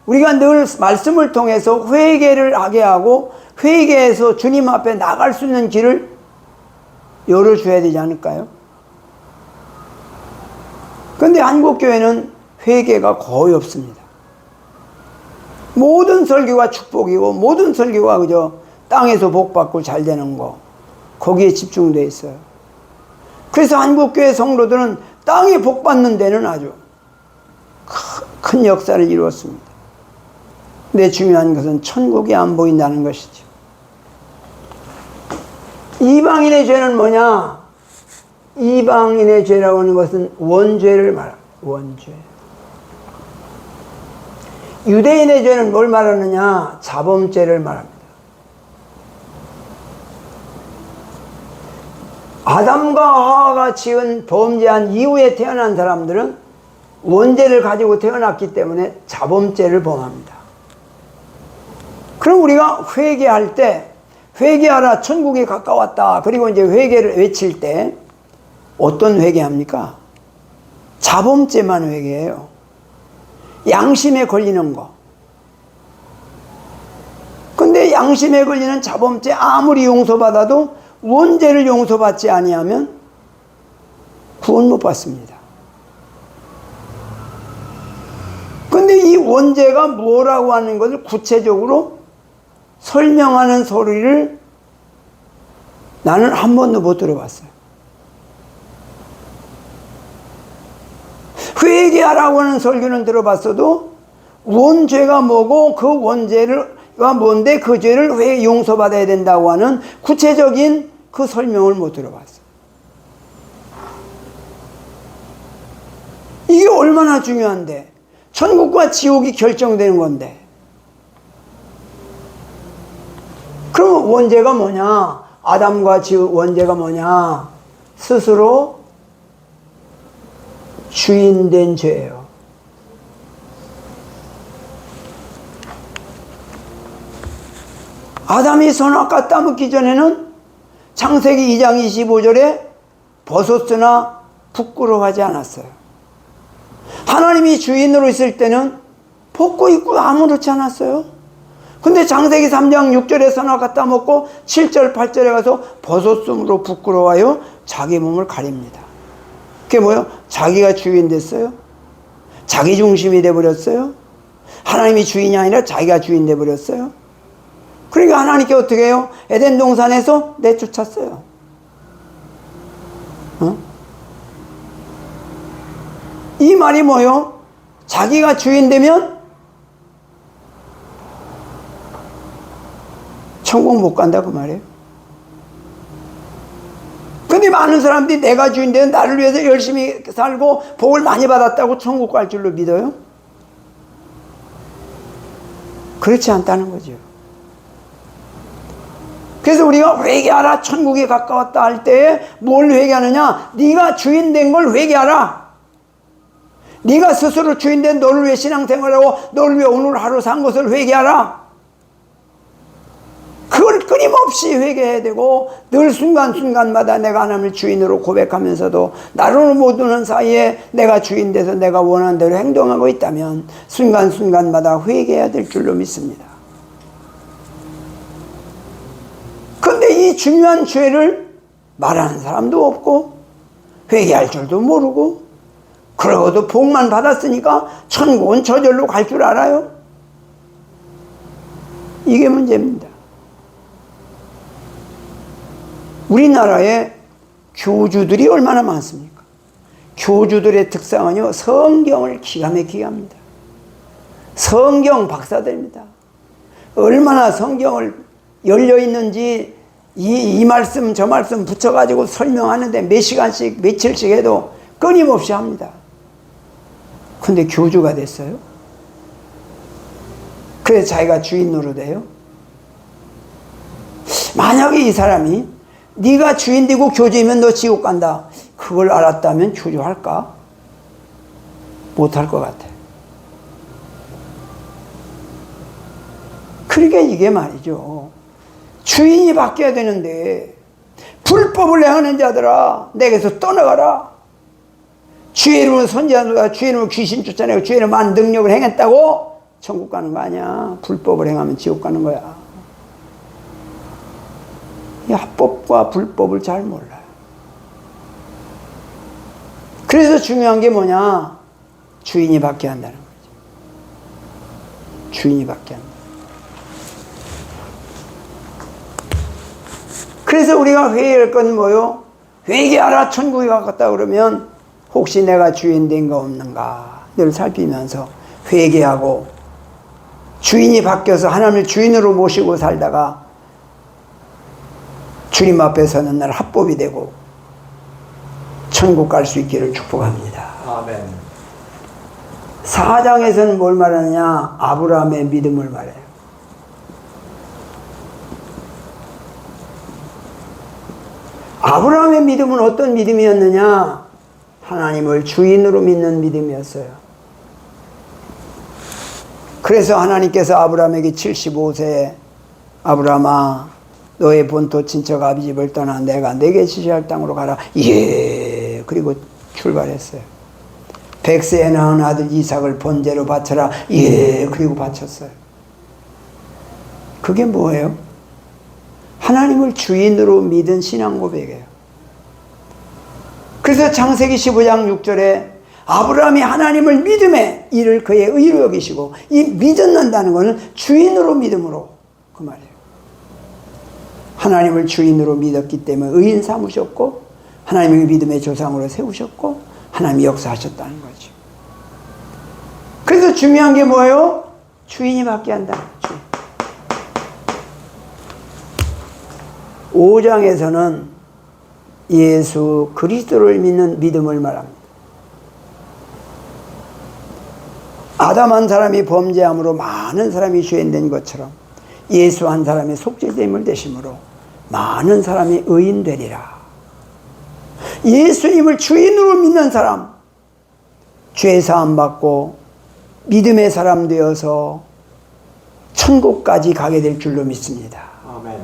우리가 늘 말씀을 통해서 회개를 하게 하고 회개해서 주님 앞에 나갈 수 있는 길을 열어줘야 되지 않을까요? 그런데 한국교회는 회개가 거의 없습니다. 모든 설교가 축복이고 모든 설교가 그저 땅에서 복받고 잘 되는 거 거기에 집중되어 있어요. 그래서 한국교회 성도들은 땅에 복받는 데는 아주 큰 역사를 이루었습니다. 근데 중요한 것은 천국이 안 보인다는 것이죠. 이방인의 죄는 뭐냐? 이방인의 죄라고 하는 것은 원죄를 말합니다. 원죄. 유대인의 죄는 뭘 말하느냐? 자범죄를 말합니다. 아담과 하와가 지은 범죄한 이후에 태어난 사람들은 원죄를 가지고 태어났기 때문에 자범죄를 범합니다. 그럼 우리가 회개할 때 회개하라 천국이 가까웠다. 그리고 이제 회개를 외칠 때 어떤 회개합니까? 자범죄만 회개해요. 양심에 걸리는 거. 근데 양심에 걸리는 자범죄 아무리 용서받아도 원죄를 용서받지 아니하면 구원 못 받습니다. 근데 이 원죄가 뭐라고 하는 것을 구체적으로 설명하는 소리를 나는 한 번도 못 들어봤어요. 회개하라고 하는 설교는 들어봤어도 원죄가 뭐고 그 원죄가 뭔데 그 죄를 왜 용서받아야 된다고 하는 구체적인 그 설명을 못 들어봤어. 이게 얼마나 중요한데, 천국과 지옥이 결정되는 건데. 그럼 원죄가 뭐냐? 아담과 지옥 원죄가 뭐냐? 스스로 주인된 죄예요. 아담이 선악과 따먹기 전에는 창세기 2장 25절에 벗었으나 부끄러워하지 않았어요. 하나님이 주인으로 있을 때는 벗고 입고 아무렇지 않았어요. 근데 창세기 3장 6절에 선악과 따먹고 7절 8절에 가서 벗었음으로 부끄러워하여 자기 몸을 가립니다. 그게 뭐예요? 자기가 주인 됐어요. 자기 중심이 돼버렸어요. 하나님이 주인이 아니라 자기가 주인 돼버렸어요. 그러니까 하나님께 어떻게 해요? 에덴 동산에서 내쫓았어요. 이 말이 뭐예요? 자기가 주인 되면 천국 못 간다 그 말이에요. 근데 많은 사람들이 내가 주인 되면 나를 위해서 열심히 살고 복을 많이 받았다고 천국 갈 줄로 믿어요? 그렇지 않다는 거죠. 그래서 우리가 회개하라 천국에 가까웠다 할 때에 뭘 회개하느냐? 네가 주인 된 걸 회개하라. 네가 스스로 주인 된 너를 위해 신앙생활하고 너를 위해 오늘 하루 산 것을 회개하라. 그걸 끊임없이 회개해야 되고 늘 순간순간마다 내가 하나님을 주인으로 고백하면서도 나를 모두는 사이에 내가 주인 돼서 내가 원하는 대로 행동하고 있다면 순간순간마다 회개해야 될 줄로 믿습니다. 근데 이 중요한 죄를 말하는 사람도 없고 회개할 줄도 모르고 그러고도 복만 받았으니까 천국은 저절로 갈 줄 알아요? 이게 문제입니다. 우리나라에 교주들이 얼마나 많습니까? 교주들의 특성은요, 성경을 기가 막히게 합니다. 성경 박사들입니다. 얼마나 성경을 열려있는지 이 말씀 저 말씀 붙여가지고 설명하는데 몇 시간씩 며칠씩 해도 끊임없이 합니다. 근데 교주가 됐어요? 그래서 자기가 주인 노릇해요? 만약에 이 사람이 네가 주인 되고 교주이면 너 지옥 간다, 그걸 알았다면 교주할까? 못할 것 같아. 그러니까 이게 말이죠, 주인이 바뀌어야 되는데 불법을 행하는 자들아 내게서 떠나가라. 주의 이름으로 선지하노라. 주의 이름으로 귀신 쫓아내고 주의 이름으로 많은 능력을 행했다고 천국 가는 거 아니야. 불법을 행하면 지옥 가는 거야. 이 합법과 불법을 잘 몰라요. 그래서 중요한 게 뭐냐? 주인이 바뀌어야 한다는 거죠. 주인이 바뀌어야 한다. 그래서 우리가 회개할 건 뭐요? 회개하라 천국에 가깝다 그러면 혹시 내가 주인 된 거 없는가 늘 살피면서 회개하고 주인이 바뀌어서 하나님을 주인으로 모시고 살다가 주님 앞에 서는 날 합법이 되고 천국 갈 수 있기를 축복합니다. 아멘. 4장에서는 뭘 말하느냐? 아브라함의 믿음을 말해요. 아브라함의 믿음은 어떤 믿음이었느냐? 하나님을 주인으로 믿는 믿음이었어요. 그래서 하나님께서 아브라함에게 75세에 아브라함아 너의 본토 친척 아비 집을 떠나 내가 내게 지시할 땅으로 가라. 예. 그리고 출발했어요. 100세에 낳은 아들 이삭을 번제로 바쳐라. 예. 그리고 바쳤어요. 그게 뭐예요? 하나님을 주인으로 믿은 신앙 고백이에요. 그래서 창세기 15장 6절에 아브라함이 하나님을 믿음에 이를 그의 의로 여기시고, 이 믿는다는 것은 주인으로 믿음으로 그 말이에요. 하나님을 주인으로 믿었기 때문에 의인 삼으셨고 하나님의 믿음의 조상으로 세우셨고 하나님이 역사하셨다는 거죠. 그래서 중요한 게 뭐예요? 주인이 받게 한다. 5장에서는 예수 그리스도를 믿는 믿음을 말합니다. 아담 한 사람이 범죄함으로 많은 사람이 죄인된 것처럼 예수 한 사람의 속죄됨을 대심으로 많은 사람이 의인 되리라. 예수님을 주인으로 믿는 사람, 죄 사함 받고 믿음의 사람 되어서 천국까지 가게 될 줄로 믿습니다. 아멘.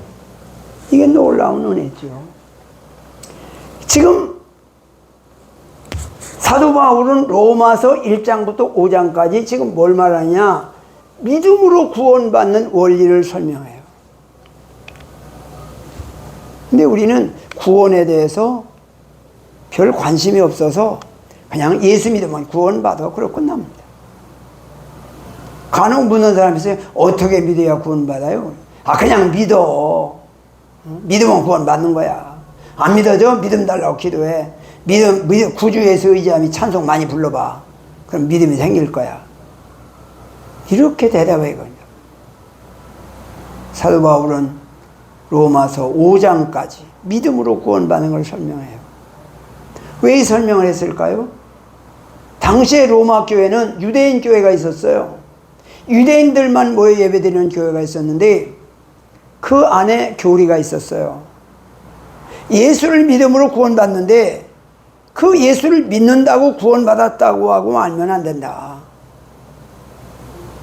이게 놀라운 은혜죠. 지금 사도 바울은 로마서 1장부터 5장까지 지금 뭘 말하냐? 믿음으로 구원받는 원리를 설명해요. 근데 우리는 구원에 대해서 별 관심이 없어서 그냥 예수 믿으면 구원받아. 그러고 끝납니다. 간혹 묻는 사람이 있어요. 어떻게 믿어야 구원받아요? 그냥 믿어. 믿으면 구원받는 거야. 안 믿어져? 믿음 달라고 기도해. 믿음, 구주 예수 의지함이 찬송 많이 불러봐. 그럼 믿음이 생길 거야. 이렇게 대답해요. 사도 바울은 로마서 5장까지 믿음으로 구원받는 걸 설명해요. 왜 이 설명을 했을까요? 당시에 로마 교회는 유대인 교회가 있었어요. 유대인들만 모여 예배드리는 교회가 있었는데 그 안에 교리가 있었어요. 예수를 믿음으로 구원받는데 그 예수를 믿는다고 구원받았다고 하고 알면 안 된다.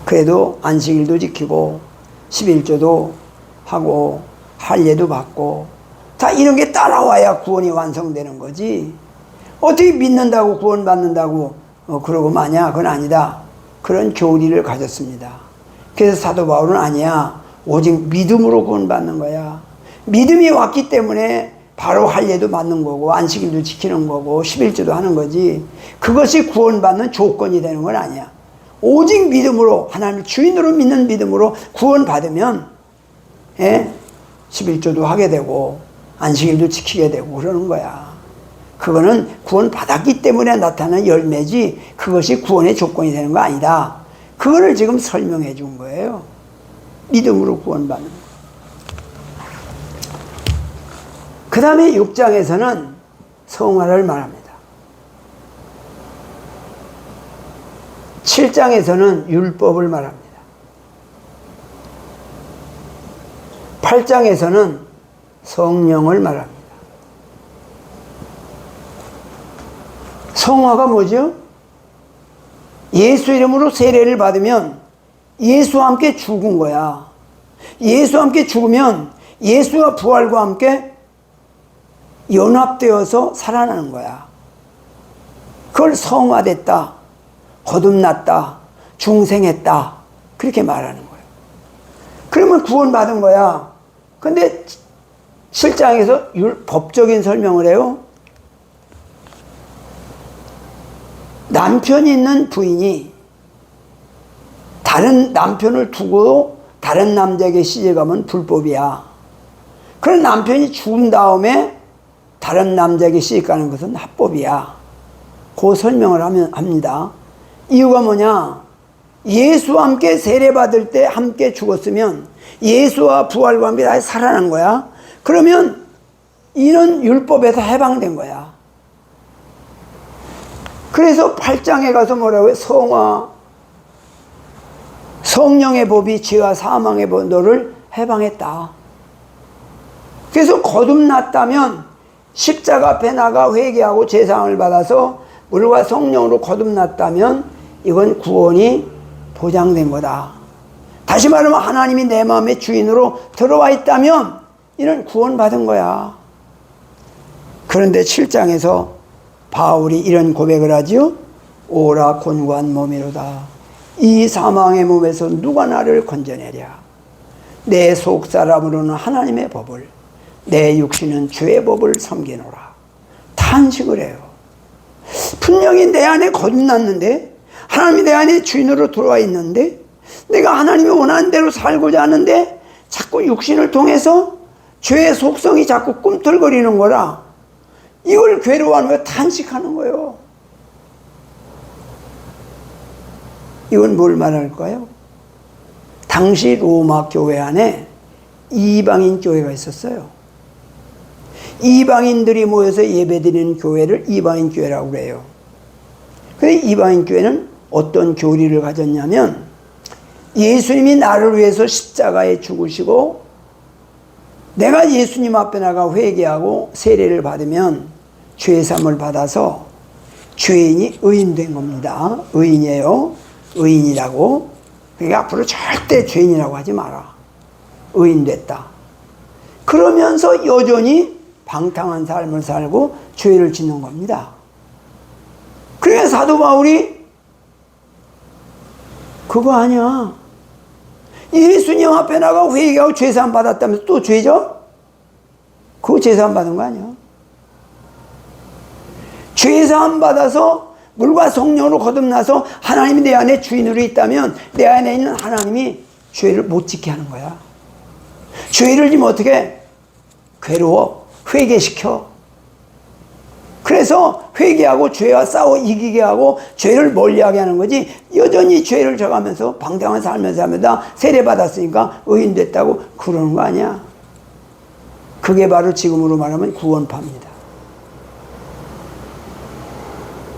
그래도 안식일도 지키고 11조도 하고 할례도 받고 다 이런 게 따라와야 구원이 완성되는 거지. 어떻게 믿는다고 구원받는다고 그러고 마냐? 그건 아니다. 그런 교리를 가졌습니다. 그래서 사도 바울은 아니야. 오직 믿음으로 구원받는 거야. 믿음이 왔기 때문에 바로 할례도 받는 거고 안식일도 지키는 거고 11조도 하는 거지. 그것이 구원받는 조건이 되는 건 아니야. 오직 믿음으로 하나님을 주인으로 믿는 믿음으로 구원받으면 11조도 하게 되고 안식일도 지키게 되고 그러는 거야. 그거는 구원받았기 때문에 나타나는 열매지 그것이 구원의 조건이 되는 거 아니다. 그거를 지금 설명해 준 거예요. 믿음으로 구원받는 거. 그 다음에 6장에서는 성화를 말합니다. 7장에서는 율법을 말합니다. 8장에서는 성령을 말합니다. 성화가 뭐죠? 예수 이름으로 세례를 받으면 예수와 함께 죽은 거야. 예수와 함께 죽으면 예수와 부활과 함께 연합되어서 살아나는 거야. 그걸 성화됐다, 거듭났다, 중생했다 그렇게 말하는 거예요. 그러면 구원받은 거야. 근데 7장에서 법적인 설명을 해요. 남편이 있는 부인이 다른 남편을 두고 다른 남자에게 시집가면 불법이야. 그런 남편이 죽은 다음에 다른 남자에게 시집가는 것은 합법이야. 그 설명을 합니다. 이유가 뭐냐? 예수와 함께 세례받을 때 함께 죽었으면 예수와 부활과 함께 다시 살아난 거야. 그러면 이런 율법에서 해방된 거야. 그래서 8장에 가서 뭐라고 해요? 성화, 성령의 법이 죄와 사망의 법 너를 해방했다. 그래서 거듭났다면 십자가 앞에 나가 회개하고 제사함을 받아서 물과 성령으로 거듭났다면 이건 구원이 보장된 거다. 다시 말하면 하나님이 내 마음의 주인으로 들어와 있다면 이는 구원받은 거야. 그런데 7장에서 바울이 이런 고백을 하지요. 오라 곤고한 몸이로다. 이 사망의 몸에서 누가 나를 건져내랴. 내 속사람으로는 하나님의 법을, 내 육신은 죄의 법을 섬기노라. 탄식을 해요. 분명히 내 안에 거듭났는데, 하나님이 내 안에 주인으로 들어와 있는데, 내가 하나님이 원하는 대로 살고자 하는데 자꾸 육신을 통해서 죄의 속성이 자꾸 꿈틀거리는 거라. 이걸 괴로워하는 거예요. 탄식하는 거예요. 이건 뭘 말할까요? 당시 로마 교회 안에 이방인 교회가 있었어요. 이방인들이 모여서 예배드리는 교회를 이방인 교회라고 그래요. 근데 이방인 교회는 어떤 교리를 가졌냐면 예수님이 나를 위해서 십자가에 죽으시고 내가 예수님 앞에 나가 회개하고 세례를 받으면 죄사함을 받아서 죄인이 의인된 겁니다. 의인이에요. 의인이라고. 그러니까 앞으로 절대 죄인이라고 하지 마라. 의인됐다. 그러면서 여전히 방탕한 삶을 살고 죄를 짓는 겁니다. 그러니까 사도 바울이 그거 아니야. 예수님 앞에 나가 회개하고 죄사함 받았다면서 또 죄죠? 그거 죄사함 받은 거 아니야. 죄사함 받아서 물과 성령으로 거듭나서 하나님이 내 안에 주인으로 있다면 내 안에 있는 하나님이 죄를 못 짓게 하는 거야. 죄를 지면 어떻게? 괴로워. 회개시켜. 그래서 회개하고 죄와 싸워 이기게 하고 죄를 멀리하게 하는 거지, 여전히 죄를 져가면서 방탕한 삶을 살면서 세례받았으니까 의인 됐다고 그러는 거 아니야. 그게 바로 지금으로 말하면 구원파입니다.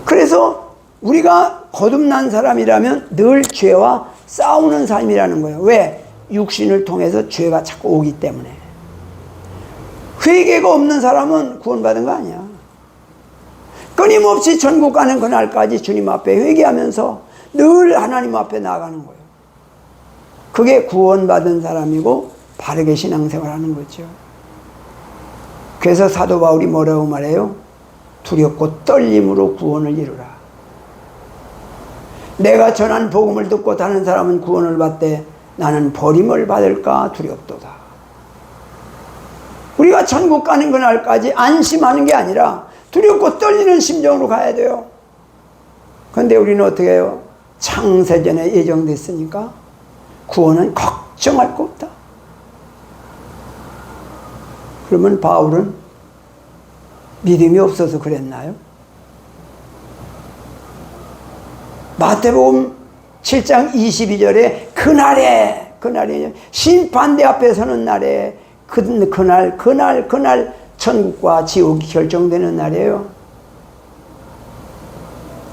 그래서 우리가 거듭난 사람이라면 늘 죄와 싸우는 삶이라는 거예요. 왜? 육신을 통해서 죄가 자꾸 오기 때문에. 회개가 없는 사람은 구원받은 거 아니야. 끊임없이 천국 가는 그날까지 주님 앞에 회개하면서 늘 하나님 앞에 나아가는 거예요. 그게 구원받은 사람이고 바르게 신앙생활하는 거죠. 그래서 사도 바울이 뭐라고 말해요? 두렵고 떨림으로 구원을 이루라. 내가 전한 복음을 듣고 다른 사람은 구원을 받되 나는 버림을 받을까 두렵도다. 우리가 천국 가는 그날까지 안심하는 게 아니라 두렵고 떨리는 심정으로 가야 돼요. 그런데 우리는 어떻게 해요? 창세전에 예정됐으니까 구원은 걱정할 거 없다. 그러면 바울은 믿음이 없어서 그랬나요? 마태복음 7장 22절에 그날에 심판대 앞에 서는 날에 그날 천국과 지옥이 결정되는 날이에요.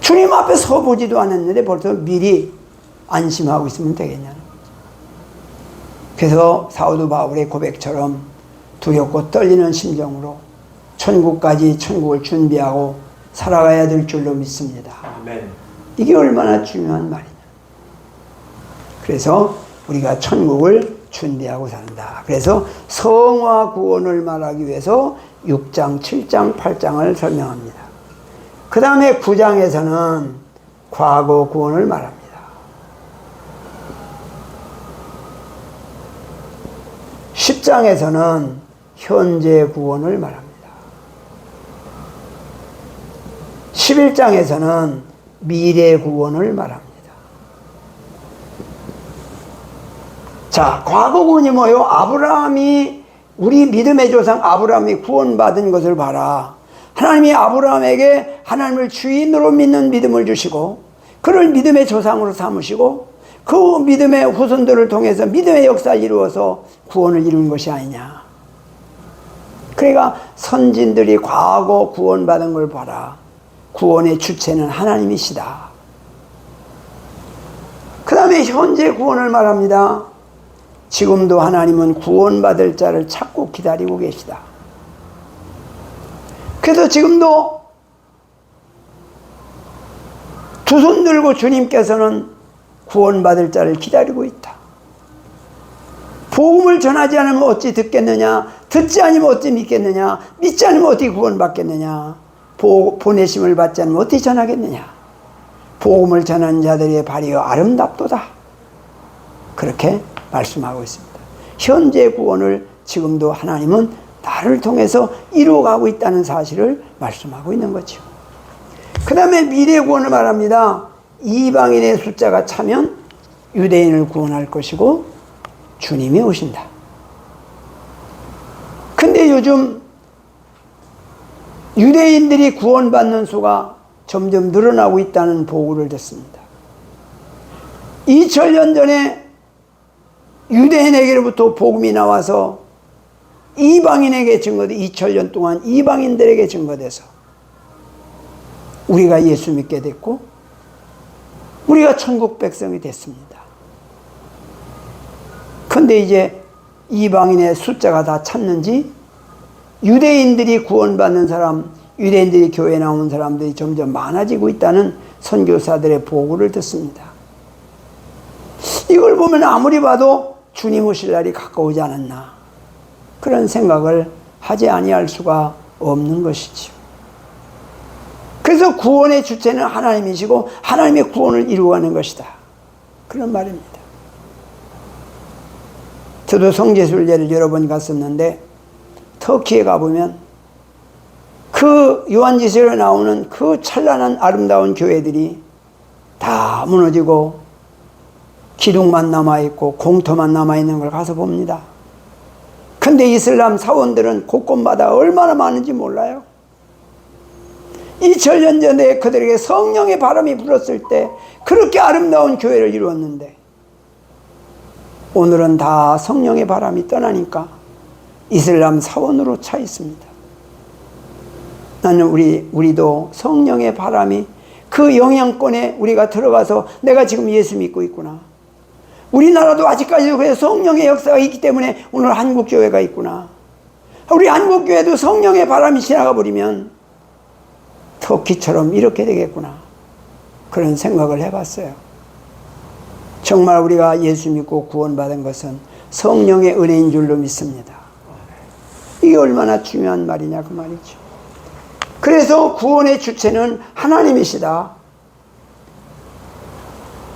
주님 앞에 서보지도 않았는데 벌써 미리 안심하고 있으면 되겠냐는 거죠. 그래서 사도 바울의 고백처럼 두렵고 떨리는 심정으로 천국을 준비하고 살아가야 될 줄로 믿습니다. 아멘. 이게 얼마나 중요한 말이냐. 그래서 우리가 천국을 준비하고 산다. 그래서 성화 구원을 말하기 위해서 6장, 7장, 8장을 설명합니다. 그 다음에 9장에서는 과거 구원을 말합니다. 10장에서는 현재 구원을 말합니다. 11장에서는 미래 구원을 말합니다. 자, 과거 구원이 뭐예요? 우리 믿음의 조상 아브라함이 구원받은 것을 봐라. 하나님이 아브라함에게 하나님을 주인으로 믿는 믿음을 주시고 그를 믿음의 조상으로 삼으시고 그 믿음의 후손들을 통해서 믿음의 역사를 이루어서 구원을 이룬 것이 아니냐. 그러니까 선진들이 과거 구원받은 걸 봐라. 구원의 주체는 하나님이시다. 그 다음에 현재 구원을 말합니다. 지금도 하나님은 구원받을 자를 찾고 기다리고 계시다. 그래서 지금도 두 손 들고 주님께서는 구원받을 자를 기다리고 있다. 복음을 전하지 않으면 어찌 듣겠느냐? 듣지 않으면 어찌 믿겠느냐? 믿지 않으면 어떻게 구원받겠느냐? 보내심을 받지 않으면 어떻게 전하겠느냐? 복음을 전하는 자들의 발이 아름답도다. 그렇게 말씀하고 있습니다. 현재 구원을 지금도 하나님은 나를 통해서 이루어가고 있다는 사실을 말씀하고 있는 거죠. 그 다음에 미래 구원을 말합니다. 이방인의 숫자가 차면 유대인을 구원할 것이고 주님이 오신다. 근데 요즘 유대인들이 구원받는 수가 점점 늘어나고 있다는 보고를 듣습니다. 2000년 전에 유대인에게로부터 복음이 나와서 이방인에게 증거돼 2000년 동안 이방인들에게 증거돼서 우리가 예수 믿게 됐고 우리가 천국 백성이 됐습니다. 근데 이제 이방인의 숫자가 다 찼는지 유대인들이 구원받는 사람, 유대인들이 교회에 나오는 사람들이 점점 많아지고 있다는 선교사들의 보고를 듣습니다. 이걸 보면 아무리 봐도 주님 오실 날이 가까우지 않았나 그런 생각을 하지 아니할 수가 없는 것이지요. 그래서 구원의 주체는 하나님이시고 하나님의 구원을 이루어가는 것이다 그런 말입니다. 저도 성지순례를 여러 번 갔었는데 터키에 가보면 그 요한계시록에 나오는 그 찬란한 아름다운 교회들이 다 무너지고 기둥만 남아있고 공터만 남아있는 걸 가서 봅니다. 근데 이슬람 사원들은 곳곳마다 얼마나 많은지 몰라요. 2000년 전에 그들에게 성령의 바람이 불었을 때 그렇게 아름다운 교회를 이루었는데 오늘은 다 성령의 바람이 떠나니까 이슬람 사원으로 차 있습니다. 나는 우리도 성령의 바람이 그 영향권에 우리가 들어가서 내가 지금 예수 믿고 있구나. 우리나라도 아직까지도 그래서 성령의 역사가 있기 때문에 오늘 한국교회가 있구나. 우리 한국교회도 성령의 바람이 지나가 버리면 터키처럼 이렇게 되겠구나. 그런 생각을 해봤어요. 정말 우리가 예수 믿고 구원받은 것은 성령의 은혜인 줄로 믿습니다. 이게 얼마나 중요한 말이냐 그 말이죠. 그래서 구원의 주체는 하나님이시다.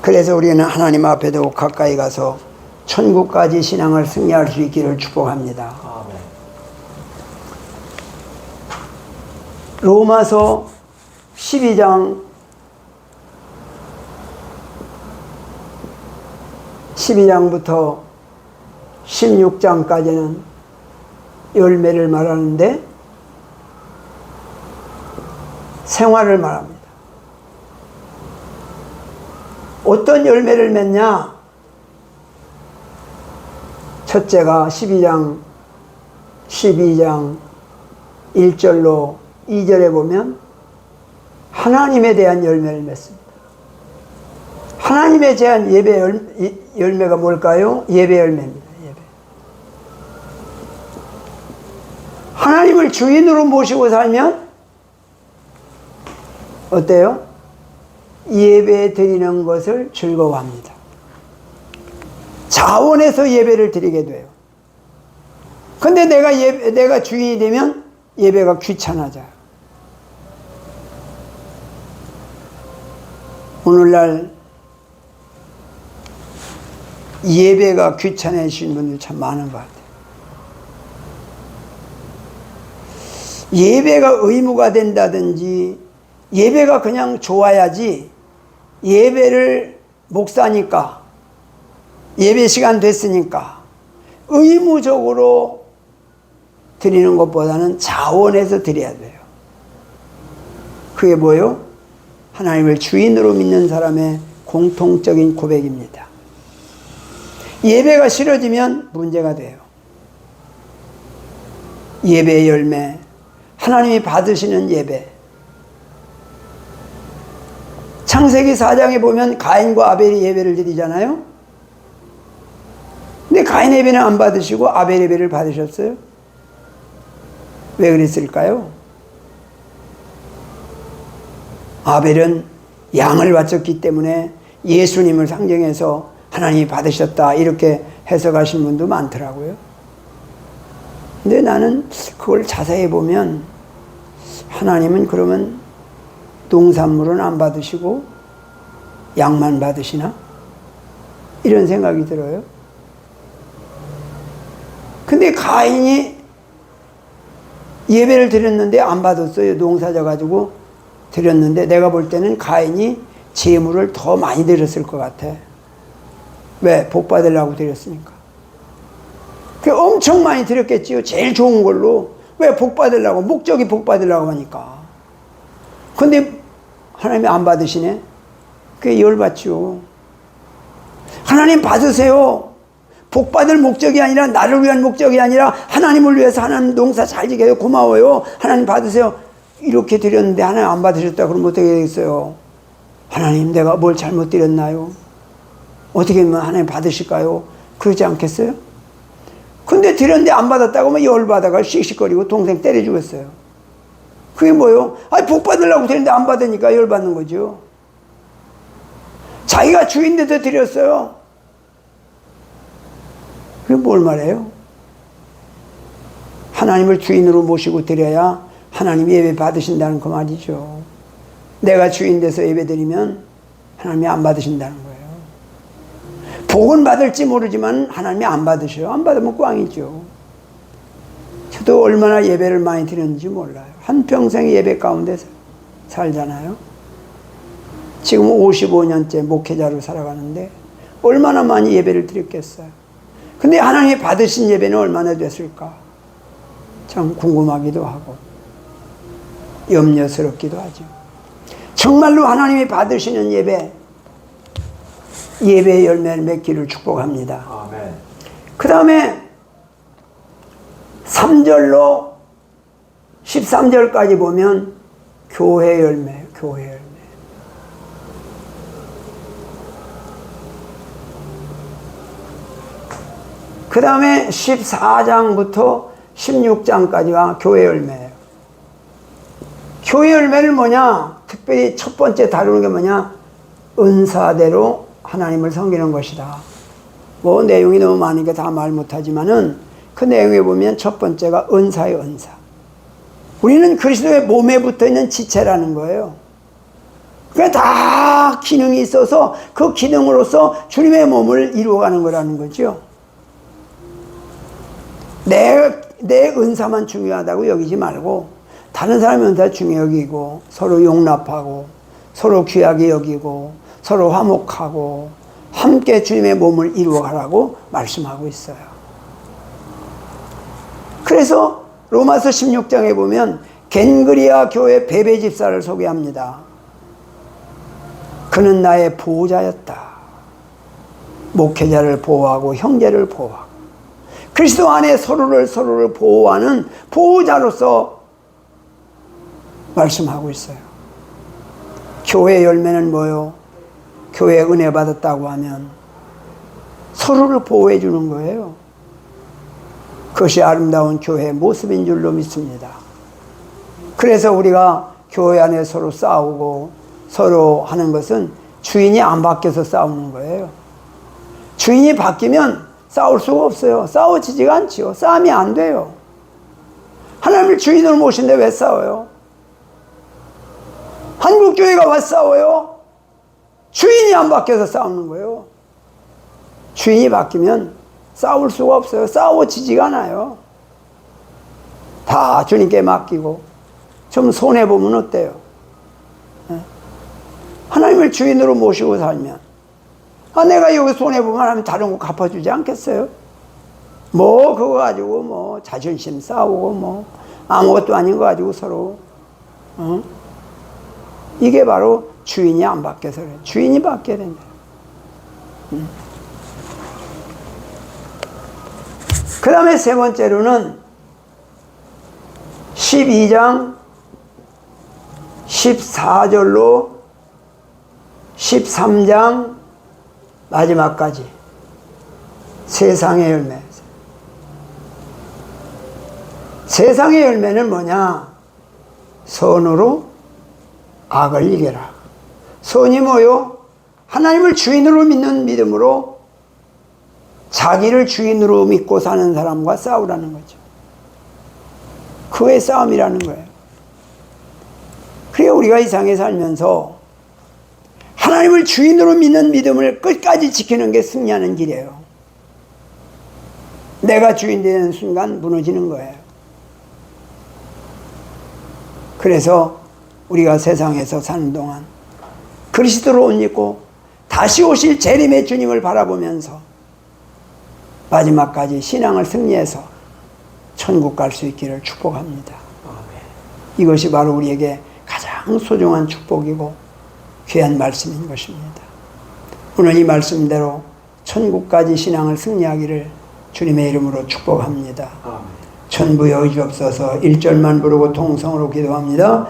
그래서 우리는 하나님 앞에 더 가까이 가서 천국까지 신앙을 승리할 수 있기를 축복합니다. 아멘. 로마서 12장 12장부터 16장까지는 열매를 말하는데 생활을 말합니다. 어떤 열매를 맺냐? 첫째가 12장 1절로 2절에 보면 하나님에 대한 열매를 맺습니다. 하나님에 대한 예배 열매가 뭘까요? 예배 열매입니다. 예배. 하나님을 주인으로 모시고 살면 어때요? 예배 드리는 것을 즐거워합니다. 자원해서 예배를 드리게 돼요. 근데 내가 주인이 되면 예배가 귀찮아져요. 오늘날 예배가 귀찮으신 분들 참 많은 것 같아요. 예배가 의무가 된다든지 예배가 그냥 좋아야지 예배를 목사니까 예배 시간 됐으니까 의무적으로 드리는 것보다는 자원해서 드려야 돼요. 그게 뭐예요? 하나님을 주인으로 믿는 사람의 공통적인 고백입니다. 예배가 싫어지면 문제가 돼요. 예배의 열매, 하나님이 받으시는 예배. 창세기 4장에 보면 가인과 아벨이 예배를 드리잖아요. 근데 가인 예배는 안 받으시고 아벨 예배를 받으셨어요. 왜 그랬을까요? 아벨은 양을 바쳤기 때문에 예수님을 상징해서 하나님이 받으셨다 이렇게 해석하신 분도 많더라고요. 근데 나는 그걸 자세히 보면 하나님은 그러면 농산물은 안 받으시고 양만 받으시나? 이런 생각이 들어요. 근데 가인이 예배를 드렸는데 안 받았어요. 농사져 가지고 드렸는데 내가 볼 때는 가인이 재물을 더 많이 드렸을 것 같아. 왜? 복 받으려고 드렸으니까. 엄청 많이 드렸겠지요. 제일 좋은 걸로. 왜? 복 받으려고. 목적이 복 받으려고 하니까. 근데 하나님이 안 받으시네? 그게 열받죠. 하나님 받으세요. 복 받을 목적이 아니라 나를 위한 목적이 아니라 하나님을 위해서 하나님 농사 잘 지게 해요. 고마워요. 하나님 받으세요. 이렇게 드렸는데 하나님 안 받으셨다 그러면 어떻게 되겠어요? 하나님 내가 뭘 잘못 드렸나요? 어떻게 하면 하나님 받으실까요? 그러지 않겠어요? 근데 드렸는데 안 받았다고 하면 열받아가 씩씩거리고 동생 때려 죽었어요. 그게 뭐예요? 아니 복 받으려고 드렸는데 안 받으니까 열받는 거죠. 자기가 주인데도 드렸어요. 그게 뭘 말해요? 하나님을 주인으로 모시고 드려야 하나님이 예배 받으신다는 그 말이죠. 내가 주인 돼서 예배 드리면 하나님이 안 받으신다는 거예요. 복은 받을지 모르지만 하나님이 안 받으셔요. 안 받으면 꽝이죠. 저도 얼마나 예배를 많이 드렸는지 몰라요. 한평생 예배 가운데 살잖아요. 지금 55년째 목회자로 살아가는데 얼마나 많이 예배를 드렸겠어요. 근데 하나님이 받으신 예배는 얼마나 됐을까? 참 궁금하기도 하고 염려스럽기도 하죠. 정말로 하나님이 받으시는 예배의 열매를 맺기를 축복합니다. 아멘. 그 다음에 3절로 13절까지 보면 교회 열매예요. 교회 열매. 그 다음에 14장부터 16장까지가 교회 열매예요. 교회 열매를 뭐냐? 특별히 첫 번째 다루는 게 뭐냐? 은사대로 하나님을 섬기는 것이다. 뭐 내용이 너무 많으니까 다 말 못하지만은 그 내용에 보면 첫 번째가 은사예요. 은사. 우리는 그리스도의 몸에 붙어있는 지체라는 거예요. 그게 다 기능이 있어서 그 기능으로서 주님의 몸을 이루어가는 거라는 거죠. 내 은사만 중요하다고 여기지 말고 다른 사람의 은사 중요히 여기고 서로 용납하고 서로 귀하게 여기고 서로 화목하고 함께 주님의 몸을 이루어가라고 말씀하고 있어요. 그래서 로마서 16장에 보면 겐그리아 교회 베베 집사를 소개합니다. 그는 나의 보호자였다. 목회자를 보호하고 형제를 보호하고 그리스도 안에 서로를 보호하는 보호자로서 말씀하고 있어요. 교회 열매는 뭐요? 교회 은혜 받았다고 하면 서로를 보호해 주는 거예요. 그것이 아름다운 교회의 모습인 줄로 믿습니다. 그래서 우리가 교회 안에 서로 싸우고 서로 하는 것은 주인이 안 바뀌어서 싸우는 거예요. 주인이 바뀌면 싸울 수가 없어요. 싸워지지가 않지요. 싸움이 안 돼요. 하나님을 주인으로 모신데 왜 싸워요? 한국교회가 왜 싸워요? 주인이 안 바뀌어서 싸우는 거예요. 주인이 바뀌면 싸울 수가 없어요. 싸워지지가 않아요. 다 주님께 맡기고 좀 손해보면 어때요? 하나님을 주인으로 모시고 살면 내가 여기 손해보면 하나님 다른 거 갚아주지 않겠어요? 뭐 그거 가지고 뭐 자존심 싸우고 뭐 아무것도 아닌 거 가지고 서로 이게 바로 주인이 안 바뀌어서 그래요. 주인이 바뀌어야 된다. 그 다음에 세 번째로는 12장 14절로 13장 마지막까지 세상의 열매. 세상의 열매는 뭐냐? 선으로 악을 이겨라. 선이 뭐요? 하나님을 주인으로 믿는 믿음으로 자기를 주인으로 믿고 사는 사람과 싸우라는 거죠. 그의 싸움이라는 거예요. 그래 우리가 이 세상에 살면서 하나님을 주인으로 믿는 믿음을 끝까지 지키는 게 승리하는 길이에요. 내가 주인 되는 순간 무너지는 거예요. 그래서 우리가 세상에서 사는 동안 그리스도로 옷 입고 다시 오실 재림의 주님을 바라보면서 마지막까지 신앙을 승리해서 천국 갈 수 있기를 축복합니다. 이것이 바로 우리에게 가장 소중한 축복이고 귀한 말씀인 것입니다. 오늘 이 말씀대로 천국까지 신앙을 승리하기를 주님의 이름으로 축복합니다. 아멘. 천부여 의지없어서 1절만 부르고 통성으로 기도합니다.